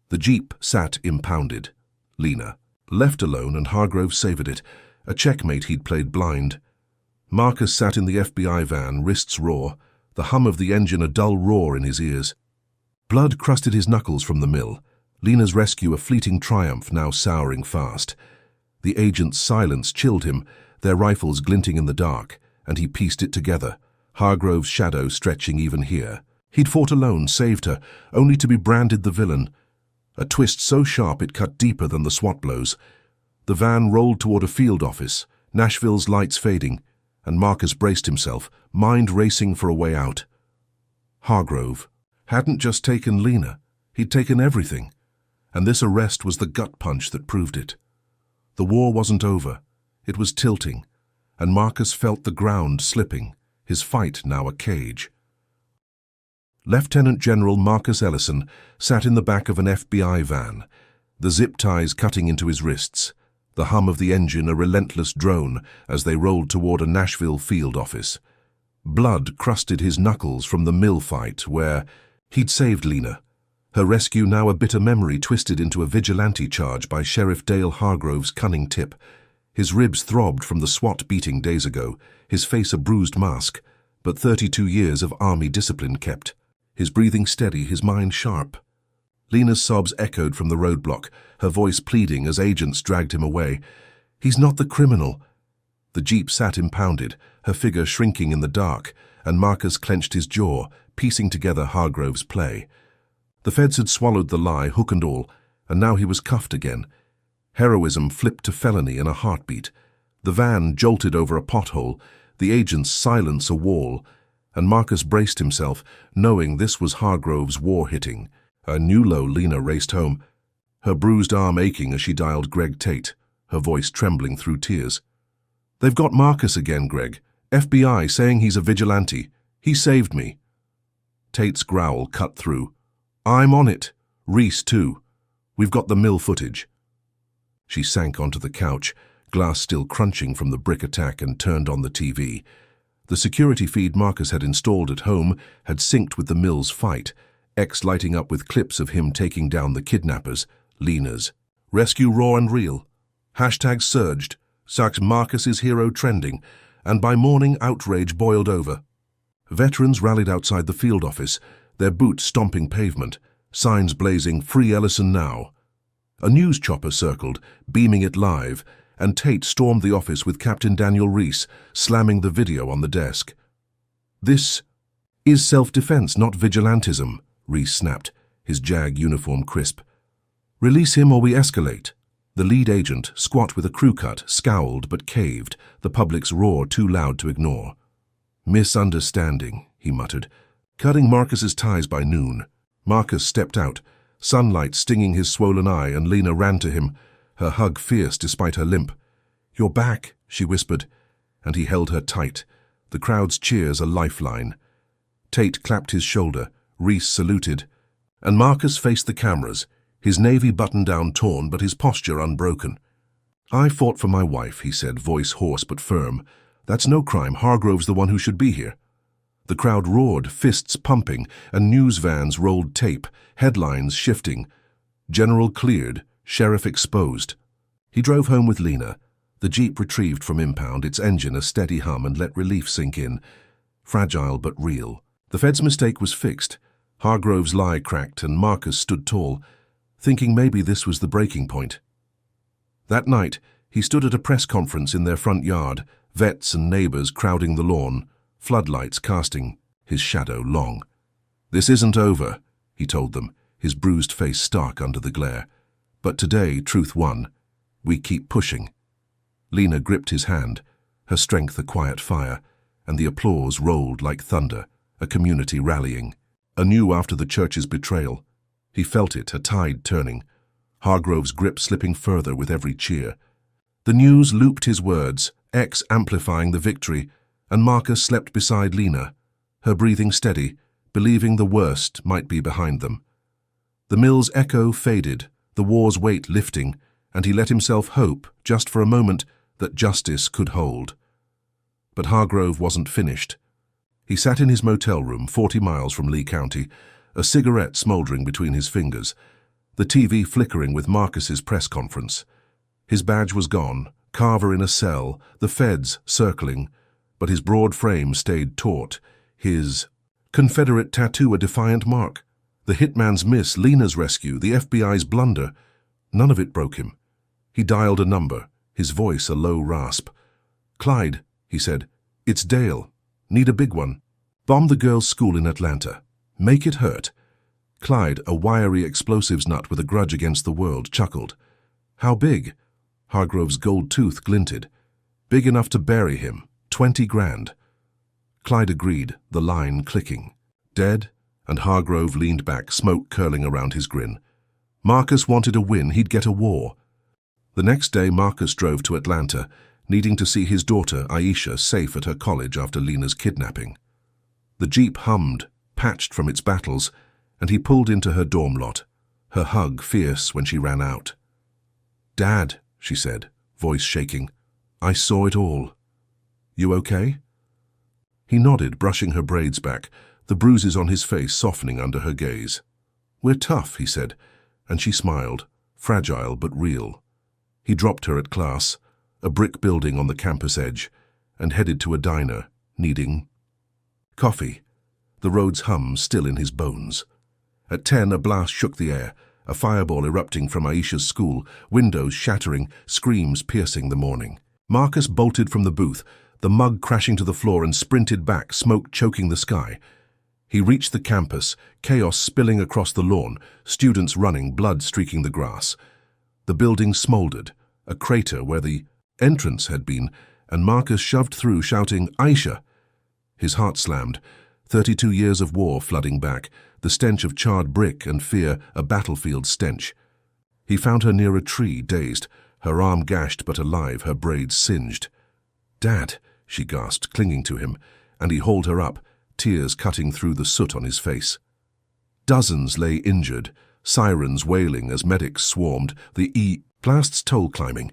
The Jeep sat impounded. Lena, left alone, and Hargrove savored it, a checkmate he'd played blind. Marcus sat in the FBI van, wrists raw, the hum of the engine a dull roar in his ears. Blood crusted his knuckles from the mill. Lena's rescue a fleeting triumph, now souring fast. The agent's silence chilled him, their rifles glinting in the dark, and he pieced it together, Hargrove's shadow stretching even here. He'd fought alone, saved her, only to be branded the villain. A twist so sharp it cut deeper than the SWAT blows. The van rolled toward a field office, Nashville's lights fading, and Marcus braced himself, mind racing for a way out. Hargrove hadn't just taken Lena, he'd taken everything, and this arrest was the gut punch that proved it. The war wasn't over. It was tilting, and Marcus felt the ground slipping, his fight now a cage. Lieutenant General Marcus Ellison sat in the back of an FBI van, the zip ties cutting into his wrists, the hum of the engine a relentless drone as they rolled toward a Nashville field office. Blood crusted his knuckles from the mill fight where he'd saved Lena, her rescue now a bitter memory twisted into a vigilante charge by Sheriff Dale Hargrove's cunning tip. His ribs throbbed from the SWAT beating days ago, his face a bruised mask, but 32 years of army discipline kept. His breathing steady, his mind sharp. Lena's sobs echoed from the roadblock, her voice pleading as agents dragged him away. "He's not the criminal." The Jeep sat impounded, her figure shrinking in the dark, and Marcus clenched his jaw, piecing together Hargrove's play. The feds had swallowed the lie, hook and all, and now he was cuffed again. Heroism flipped to felony in a heartbeat. The van jolted over a pothole, the agent's silence a wall, and Marcus braced himself, knowing this was Hargrove's war hitting. A new low Lena raced home, her bruised arm aching as she dialed Greg Tate, her voice trembling through tears. "They've got Marcus again, Greg. FBI saying he's a vigilante. He saved me." Tate's growl cut through. "I'm on it. Reese, too. We've got the mill footage." She sank onto the couch, glass still crunching from the brick attack, and turned on the TV. The security feed Marcus had installed at home had synced with the mill's fight, X lighting up with clips of him taking down the kidnappers, Lena's. Rescue raw and real. Hashtags surged, Sachs Marcus's hero trending, and by morning outrage boiled over. Veterans rallied outside the field office, their boots stomping pavement, signs blazing, "Free Ellison now." A news chopper circled, beaming it live, and Tate stormed the office with Captain Daniel Reese, slamming the video on the desk. "This is self-defense, not vigilantism," Reese snapped, his JAG uniform crisp. "Release him or we escalate." The lead agent, squat with a crew cut, scowled but caved, the public's roar too loud to ignore. "Misunderstanding," he muttered, "cutting Marcus's ties by noon." Marcus stepped out, sunlight stinging his swollen eye, and Lena ran to him, her hug fierce despite her limp. "You're back," she whispered, and he held her tight, the crowd's cheers a lifeline. Tate clapped his shoulder, Reese saluted, and Marcus faced the cameras, his navy button-down torn but his posture unbroken. "I fought for my wife," he said, voice hoarse but firm. "That's no crime. Hargrove's the one who should be here." The crowd roared, fists pumping, and news vans rolled tape, headlines shifting. "General cleared, sheriff exposed." He drove home with Lena, the Jeep retrieved from impound, its engine a steady hum, and let relief sink in. Fragile but real. The Fed's mistake was fixed. Hargrove's lie cracked, and Marcus stood tall, thinking maybe this was the breaking point. That night, he stood at a press conference in their front yard, vets and neighbors crowding the lawn, floodlights casting his shadow long. "This isn't over," he told them, his bruised face stark under the glare. "But today, truth won. We keep pushing." Lena gripped his hand, her strength a quiet fire, and the applause rolled like thunder, a community rallying. Anew after the church's betrayal, he felt it, a tide turning, Hargrove's grip slipping further with every cheer. The news looped his words, X amplifying the victory, and Marcus slept beside Lena, her breathing steady, believing the worst might be behind them. The mill's echo faded, the war's weight lifting, and he let himself hope, just for a moment, that justice could hold. But Hargrove wasn't finished. He sat in his motel room 40 miles from Lee County, a cigarette smoldering between his fingers, the TV flickering with Marcus's press conference. His badge was gone, Carver in a cell, the feds circling, but his broad frame stayed taut, his Confederate tattoo a defiant mark. The hitman's miss, Lena's rescue, the FBI's blunder, none of it broke him. He dialed a number, his voice a low rasp. "Clyde," he said, "it's Dale. Need a big one. Bomb the girls' school in Atlanta. Make it hurt." Clyde, a wiry explosives nut with a grudge against the world, chuckled. "How big?" Hargrove's gold tooth glinted. "Big enough to bury him. 20 grand. Clyde agreed, the line clicking. "Dead?" And Hargrove leaned back, smoke curling around his grin. Marcus wanted a win, he'd get a war. The next day Marcus drove to Atlanta, needing to see his daughter, Aisha, safe at her college after Lena's kidnapping. The Jeep hummed, patched from its battles, and he pulled into her dorm lot, her hug fierce when she ran out. "Dad," she said, voice shaking, "I saw it all. You okay?" He nodded, brushing her braids back, the bruises on his face softening under her gaze. "We're tough," he said, and she smiled, fragile but real. He dropped her at class, a brick building on the campus edge, and headed to a diner, needing coffee, the road's hum still in his bones. At 10, a blast shook the air, a fireball erupting from Aisha's school, windows shattering, screams piercing the morning. Marcus bolted from the booth, the mug crashing to the floor, and sprinted back, smoke choking the sky. He reached the campus, chaos spilling across the lawn, students running, blood streaking the grass. The building smoldered, a crater where the entrance had been, and Marcus shoved through, shouting, "Aisha!" His heart slammed, 32 years of war flooding back, the stench of charred brick and fear, a battlefield stench. He found her near a tree, dazed, her arm gashed but alive, her braids singed. "Dad," she gasped, clinging to him, and he hauled her up, tears cutting through the soot on his face. Dozens lay injured, sirens wailing as medics swarmed, the blasts toll climbing.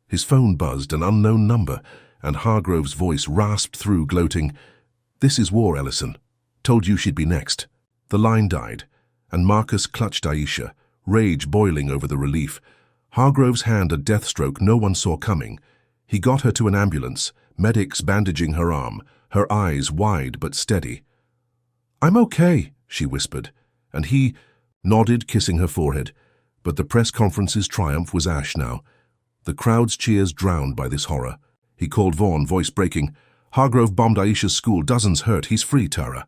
His phone buzzed, an unknown number, and Hargrove's voice rasped through, gloating, "This is war, Ellison. Told you she'd be next." The line died, and Marcus clutched Aisha, rage boiling over the relief. Hargrove's hand a death stroke no one saw coming. He got her to an ambulance, medics bandaging her arm, her eyes wide but steady. "I'm okay," she whispered, and he, nodded, kissing her forehead. But the press conference's triumph was ash now. The crowd's cheers drowned by this horror. He called Vaughn, voice breaking. "Hargrove bombed Aisha's school. Dozens hurt. He's free, Tara."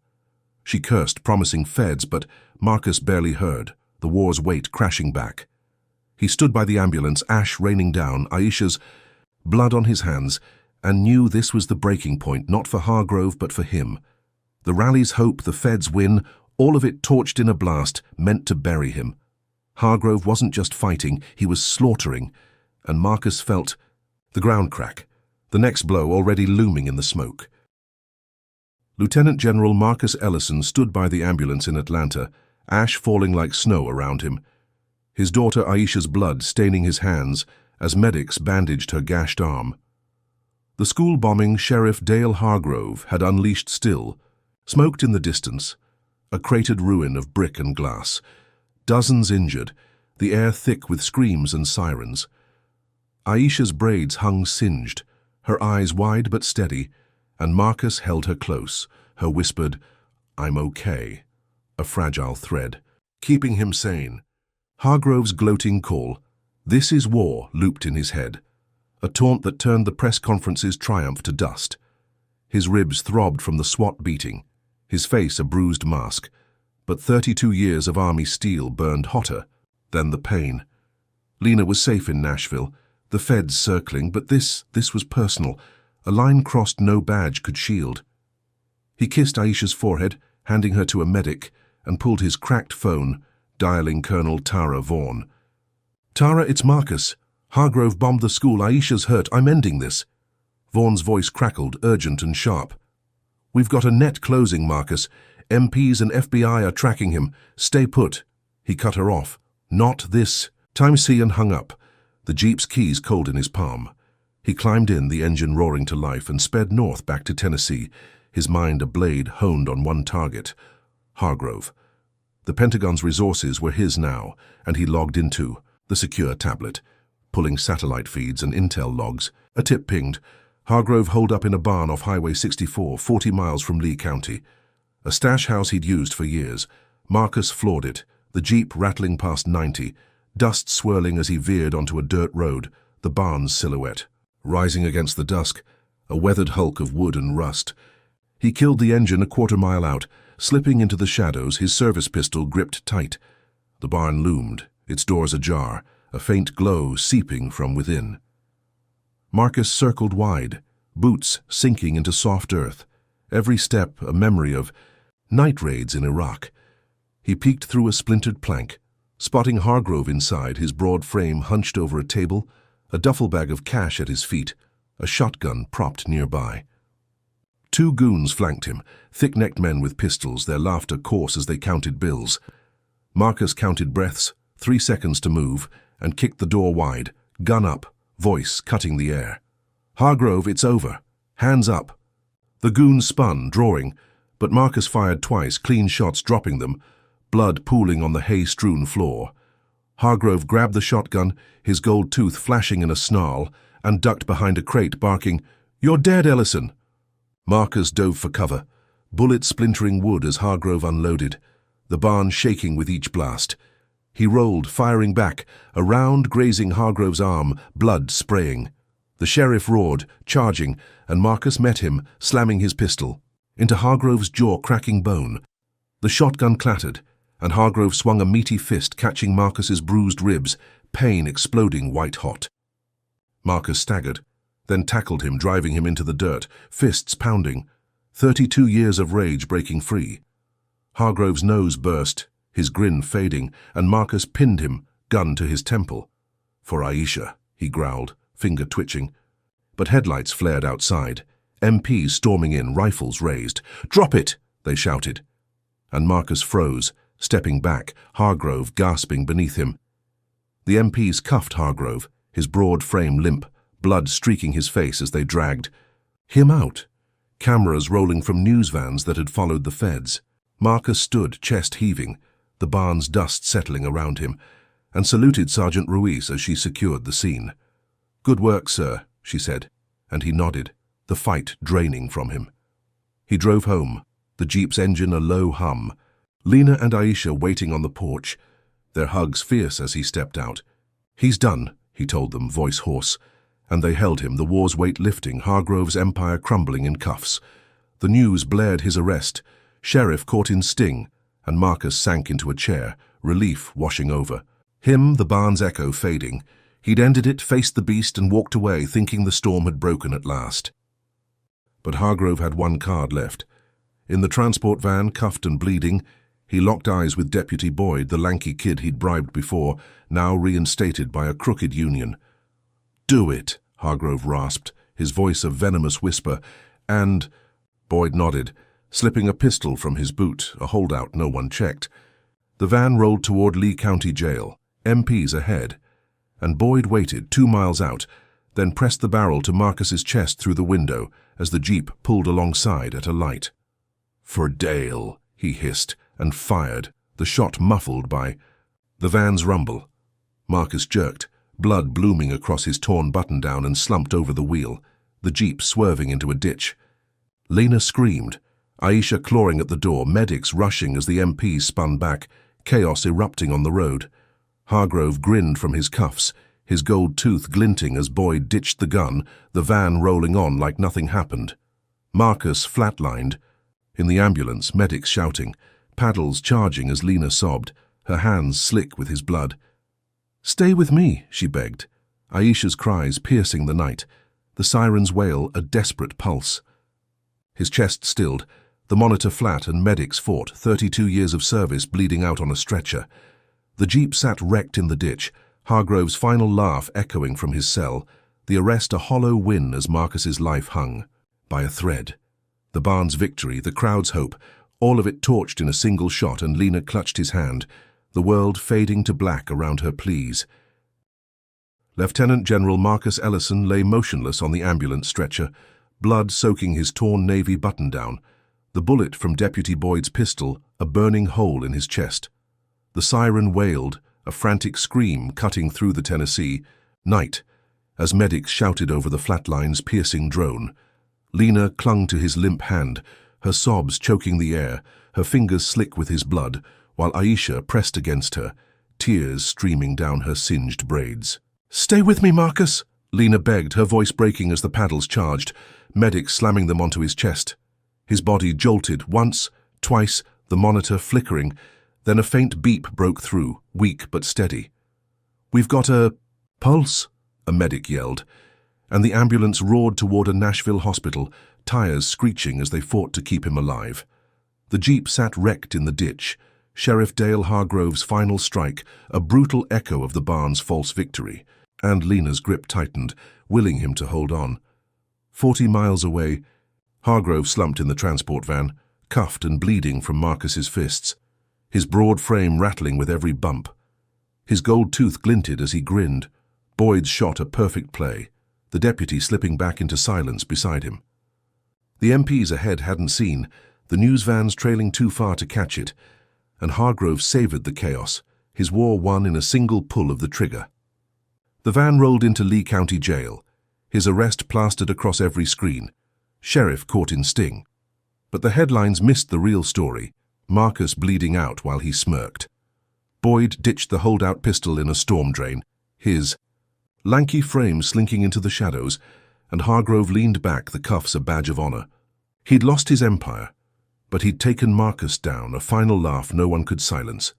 She cursed, promising feds, but Marcus barely heard, the war's weight crashing back. He stood by the ambulance, ash raining down, Aisha's blood on his hands, and knew this was the breaking point, not for Hargrove, but for him. The rally's hope, the feds' win, all of it torched in a blast, meant to bury him. Hargrove wasn't just fighting, he was slaughtering, and Marcus felt the ground crack, the next blow already looming in the smoke. Lieutenant General Marcus Ellison stood by the ambulance in Atlanta, ash falling like snow around him. His daughter Aisha's blood staining his hands as medics bandaged her gashed arm. The school bombing Sheriff Dale Hargrove had unleashed still, smoked in the distance, a cratered ruin of brick and glass. Dozens injured, the air thick with screams and sirens. Aisha's braids hung singed, her eyes wide but steady, and Marcus held her close, her whispered, "I'm okay," a fragile thread, keeping him sane. Hargrove's gloating call, "This is war," looped in his head, a taunt that turned the press conference's triumph to dust. His ribs throbbed from the SWAT beating, his face a bruised mask, but 32 years of Army steel burned hotter than the pain. Lena was safe in Nashville, the feds circling, but this was personal, a line crossed no badge could shield. He kissed Aisha's forehead, handing her to a medic, and pulled his cracked phone, dialing Colonel Tara Vaughn. "Tara, it's Marcus. Hargrove bombed the school. Aisha's hurt. I'm ending this." Vaughn's voice crackled, urgent and sharp. "We've got a net closing, Marcus. MPs and FBI are tracking him. Stay put." He cut her off. "Not this." Time C and hung up, the Jeep's keys cold in his palm. He climbed in, the engine roaring to life, and sped north back to Tennessee, his mind a blade honed on one target, Hargrove. The Pentagon's resources were his now, and he logged into the secure tablet, pulling satellite feeds and intel logs. A tip pinged. Hargrove holed up in a barn off Highway 64, 40 miles from Lee County. A stash house he'd used for years. Marcus floored it, the Jeep rattling past 90, dust swirling as he veered onto a dirt road, the barn's silhouette rising against the dusk, a weathered hulk of wood and rust. He killed the engine a quarter-mile out, slipping into the shadows, his service pistol gripped tight. The barn loomed, its doors ajar, a faint glow seeping from within. Marcus circled wide, boots sinking into soft earth, every step a memory of night raids in Iraq. He peeked through a splintered plank, spotting Hargrove inside, his broad frame hunched over a table, a duffel bag of cash at his feet, a shotgun propped nearby. Two goons flanked him, thick-necked men with pistols, their laughter coarse as they counted bills. Marcus counted breaths, 3 seconds to move, and kicked the door wide, gun up, voice cutting the air. "Hargrove, it's over. Hands up." The goons spun, drawing, but Marcus fired twice, clean shots dropping them, blood pooling on the hay-strewn floor. Hargrove grabbed the shotgun, his gold tooth flashing in a snarl, and ducked behind a crate, barking, "You're dead, Ellison." Marcus dove for cover, bullets splintering wood as Hargrove unloaded, the barn shaking with each blast. He rolled, firing back, a round grazing Hargrove's arm, blood spraying. The sheriff roared, charging, and Marcus met him, slamming his pistol into Hargrove's jaw-cracking bone. The shotgun clattered, and Hargrove swung a meaty fist, catching Marcus's bruised ribs, pain exploding white-hot. Marcus staggered, then tackled him, driving him into the dirt, fists pounding, 32 years of rage breaking free. Hargrove's nose burst, his grin fading, and Marcus pinned him, gun to his temple. "For Aisha," he growled, finger twitching. But headlights flared outside, MPs storming in, rifles raised. "Drop it!" they shouted. And Marcus froze, stepping back, Hargrove gasping beneath him. The MPs cuffed Hargrove, his broad frame limp, blood streaking his face as they dragged him out, cameras rolling from news vans that had followed the feds. Marcus stood, chest heaving, the barn's dust settling around him, and saluted Sergeant Ruiz as she secured the scene. "Good work, sir," she said, and he nodded, the fight draining from him. He drove home, the Jeep's engine a low hum, Lena and Aisha waiting on the porch, their hugs fierce as he stepped out. "He's done," he told them, voice hoarse. And they held him, the war's weight lifting, Hargrove's empire crumbling in cuffs. The news blared his arrest, Sheriff caught in sting, and Marcus sank into a chair, relief washing over. Him, the barn's echo fading. He'd ended it, faced the beast, and walked away, thinking the storm had broken at last. But Hargrove had one card left. In the transport van, cuffed and bleeding, he locked eyes with Deputy Boyd, the lanky kid he'd bribed before, now reinstated by a crooked union. "Do it," Hargrove rasped, his voice a venomous whisper, and Boyd nodded, slipping a pistol from his boot, a holdout no one checked. The van rolled toward Lee County Jail, MPs ahead, and Boyd waited 2 miles out, then pressed the barrel to Marcus's chest through the window as the jeep pulled alongside at a light. "For Dale," he hissed, and fired, the shot muffled by the van's rumble. Marcus jerked, blood blooming across his torn button-down, and slumped over the wheel, the jeep swerving into a ditch. Lena screamed, Aisha clawing at the door, medics rushing as the MPs spun back, chaos erupting on the road. Hargrove grinned from his cuffs, his gold tooth glinting as Boyd ditched the gun, the van rolling on like nothing happened. Marcus flatlined. In the ambulance, medics shouting, paddles charging as Lena sobbed, her hands slick with his blood. "Stay with me," she begged, Aisha's cries piercing the night, the siren's wail a desperate pulse. His chest stilled, the monitor flat, and medics fought, 32 years of service bleeding out on a stretcher. The jeep sat wrecked in the ditch, Hargrove's final laugh echoing from his cell, the arrest a hollow win as Marcus's life hung by a thread. The barn's victory, the crowd's hope, all of it torched in a single shot, and Lena clutched his hand, the world fading to black around her pleas. Lieutenant General Marcus Ellison lay motionless on the ambulance stretcher, blood soaking his torn navy button-down, the bullet from Deputy Boyd's pistol a burning hole in his chest. The siren wailed, a frantic scream cutting through the Tennessee night, as medics shouted over the flatline's piercing drone. Lena clung to his limp hand, her sobs choking the air, her fingers slick with his blood, while Aisha pressed against her, tears streaming down her singed braids. "Stay with me, Marcus," Lena begged, her voice breaking as the paddles charged, medics slamming them onto his chest. His body jolted once, twice, the monitor flickering, then a faint beep broke through, weak but steady. "We've got a pulse," a medic yelled, and the ambulance roared toward a Nashville hospital, tires screeching as they fought to keep him alive. The jeep sat wrecked in the ditch, Sheriff Dale Hargrove's final strike, a brutal echo of the barn's false victory, and Lena's grip tightened, willing him to hold on. 40 miles away, Hargrove slumped in the transport van, cuffed and bleeding from Marcus's fists, his broad frame rattling with every bump. His gold tooth glinted as he grinned. Boyd's shot a perfect play, the deputy slipping back into silence beside him. The MPs ahead hadn't seen, the news vans trailing too far to catch it, and Hargrove savored the chaos, his war won in a single pull of the trigger. The van rolled into Lee County Jail, his arrest plastered across every screen, Sheriff caught in sting. But the headlines missed the real story, Marcus bleeding out while he smirked. Boyd ditched the holdout pistol in a storm drain, his lanky frame slinking into the shadows, and Hargrove leaned back, the cuffs a badge of honor. He'd lost his empire, but he'd taken Marcus down, a final laugh no one could silence.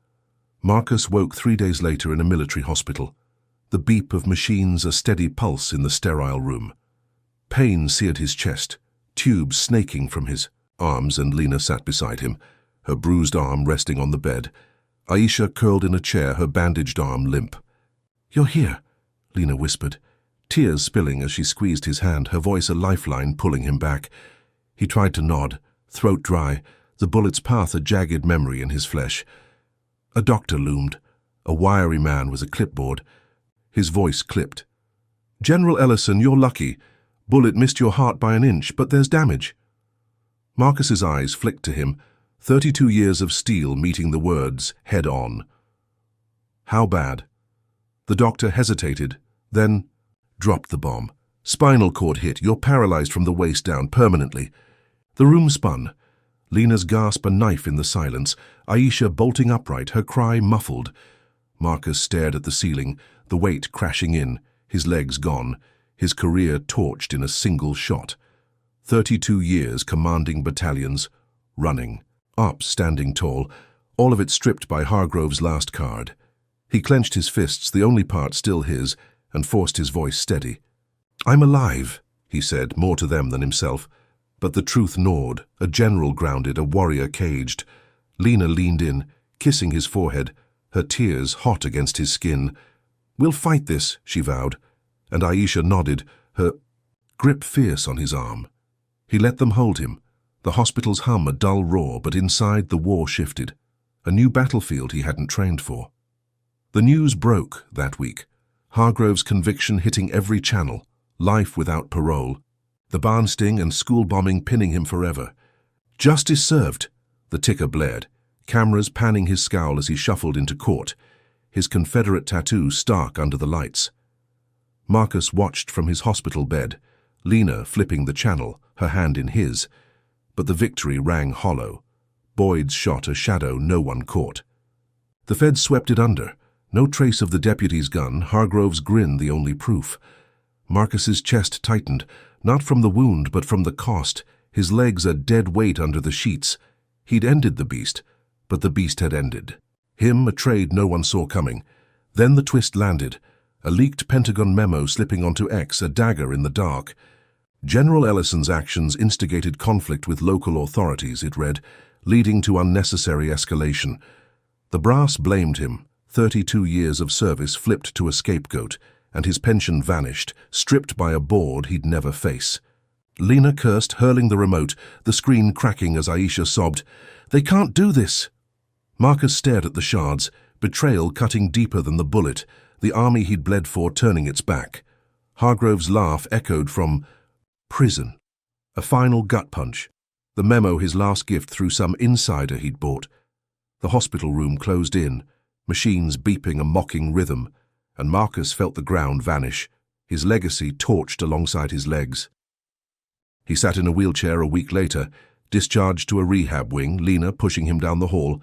Marcus woke 3 days later in a military hospital, the beep of machines a steady pulse in the sterile room. Pain seared his chest, tubes snaking from his arms, and Lena sat beside him, her bruised arm resting on the bed. Aisha curled in a chair, her bandaged arm limp. "You're here," Lena whispered, tears spilling as she squeezed his hand, her voice a lifeline pulling him back. He tried to nod, throat dry, the bullet's path a jagged memory in his flesh. A doctor loomed, a wiry man with a clipboard. His voice clipped. "General Ellison, you're lucky. Bullet missed your heart by an inch, but there's damage." Marcus's eyes flicked to him, 32 years of steel meeting the words head on. "How bad?" The doctor hesitated, then dropped the bomb. "Spinal cord hit. You're paralyzed from the waist down permanently." The room spun. Lena's gasp, a knife in the silence. Aisha bolting upright, her cry muffled. Marcus stared at the ceiling, the weight crashing in, his legs gone, his career torched in a single shot. 32 years commanding battalions, running, up standing tall, all of it stripped by Hargrove's last card. He clenched his fists, the only part still his, and forced his voice steady. "I'm alive," he said, more to them than himself. But the truth gnawed, a general grounded, a warrior caged. Lena leaned in, kissing his forehead, her tears hot against his skin. "We'll fight this," she vowed, and Aisha nodded, her grip fierce on his arm. He let them hold him, the hospital's hum a dull roar, but inside the war shifted, a new battlefield he hadn't trained for. The news broke that week, Hargrove's conviction hitting every channel, life without parole, the barn sting and school bombing pinning him forever. "Justice served," the ticker blared, cameras panning his scowl as he shuffled into court, his Confederate tattoo stark under the lights. Marcus watched from his hospital bed, Lena flipping the channel, her hand in his, but the victory rang hollow. Boyd's shot a shadow no one caught. The feds swept it under, no trace of the deputy's gun, Hargrove's grin the only proof. Marcus's chest tightened, not from the wound but from the cost, his legs a dead weight under the sheets. He'd ended the beast, but the beast had ended. Him a trade no one saw coming. Then the twist landed, a leaked Pentagon memo slipping onto X, a dagger in the dark. General Ellison's actions instigated conflict with local authorities, it read, leading to unnecessary escalation. The brass blamed him. 32 years of service flipped to a scapegoat, and his pension vanished, stripped by a board he'd never face. Lena cursed, hurling the remote, the screen cracking as Aisha sobbed, "They can't do this!" Marcus stared at the shards, betrayal cutting deeper than the bullet, the army he'd bled for turning its back. Hargrove's laugh echoed from prison. A final gut punch. The memo his last gift through some insider he'd bought. The hospital room closed in, machines beeping a mocking rhythm, and Marcus felt the ground vanish, his legacy torched alongside his legs. He sat in a wheelchair a week later, discharged to a rehab wing, Lena pushing him down the hall,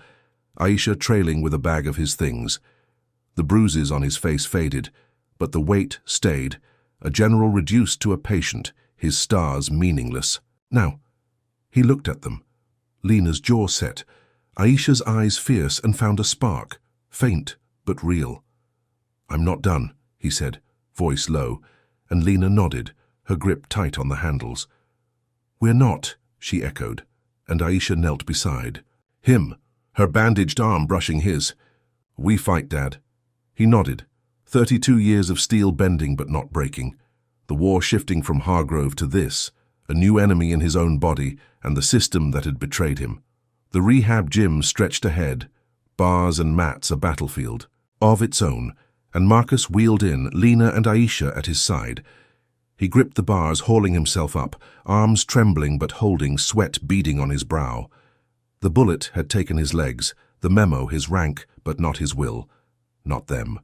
Aisha trailing with a bag of his things. The bruises on his face faded, but the weight stayed, a general reduced to a patient, his stars meaningless. Now, he looked at them, Lena's jaw set, Aisha's eyes fierce, and found a spark, faint but real. "I'm not done," he said, voice low, and Lena nodded, her grip tight on the handles. "We're not," she echoed, and Aisha knelt beside him, her bandaged arm brushing his. "We fight, Dad." He nodded. 32 years of steel bending but not breaking. The war shifting from Hargrove to this, a new enemy in his own body and the system that had betrayed him. The rehab gym stretched ahead, bars and mats a battlefield, of its own, and Marcus wheeled in, Lena and Aisha at his side. He gripped the bars, hauling himself up, arms trembling but holding, sweat beading on his brow. The bullet had taken his legs, the memo his rank, but not his will, not them.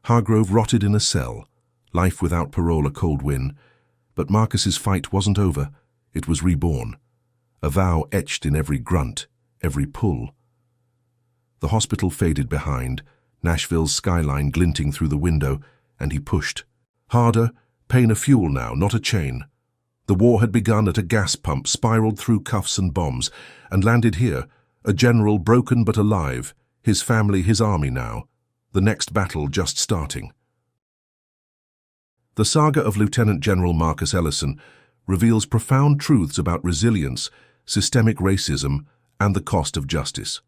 Hargrove rotted in a cell, life without parole a cold win, but Marcus's fight wasn't over, it was reborn, a vow etched in every grunt, every pull. The hospital faded behind, Nashville's skyline glinting through the window, and he pushed. Harder, pain a fuel now, not a chain. The war had begun at a gas pump, spiraled through cuffs and bombs, and landed here, a general broken but alive, his family, his army now, the next battle just starting. The saga of Lieutenant General Marcus Ellison reveals profound truths about resilience, systemic racism, and the cost of justice.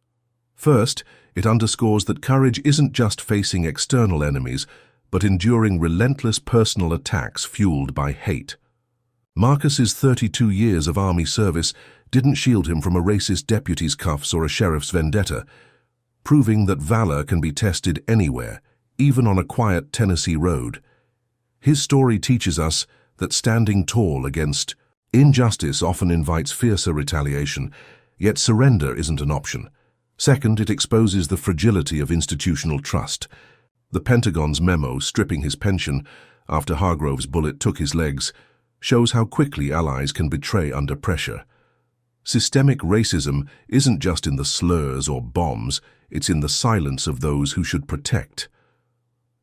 First, it underscores that courage isn't just facing external enemies, but enduring relentless personal attacks fueled by hate. Marcus's 32 years of army service didn't shield him from a racist deputy's cuffs or a sheriff's vendetta, proving that valor can be tested anywhere, even on a quiet Tennessee road. His story teaches us that standing tall against injustice often invites fiercer retaliation, yet surrender isn't an option. Second, it exposes the fragility of institutional trust. The Pentagon's memo stripping his pension after Hargrove's bullet took his legs shows how quickly allies can betray under pressure. Systemic racism isn't just in the slurs or bombs, it's in the silence of those who should protect.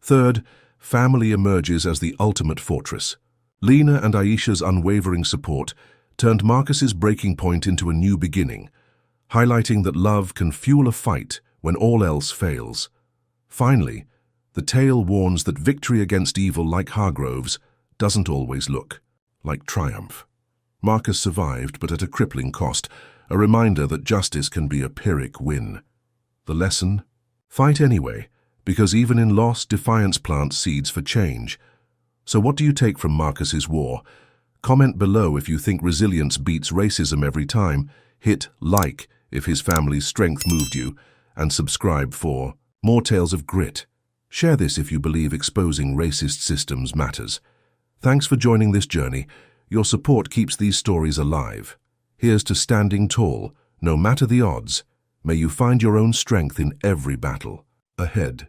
Third, family emerges as the ultimate fortress. Lena and Aisha's unwavering support turned Marcus's breaking point into a new beginning, highlighting that love can fuel a fight when all else fails. Finally, the tale warns that victory against evil like Hargrove's doesn't always look like triumph. Marcus survived, but at a crippling cost, a reminder that justice can be a Pyrrhic win. The lesson? Fight anyway, because even in loss, defiance plants seeds for change. So what do you take from Marcus's war? Comment below if you think resilience beats racism every time. Hit like if his family's strength moved you, and subscribe for more tales of grit. Share this if you believe exposing racist systems matters. Thanks for joining this journey. Your support keeps these stories alive. Here's to standing tall, no matter the odds. May you find your own strength in every battle ahead.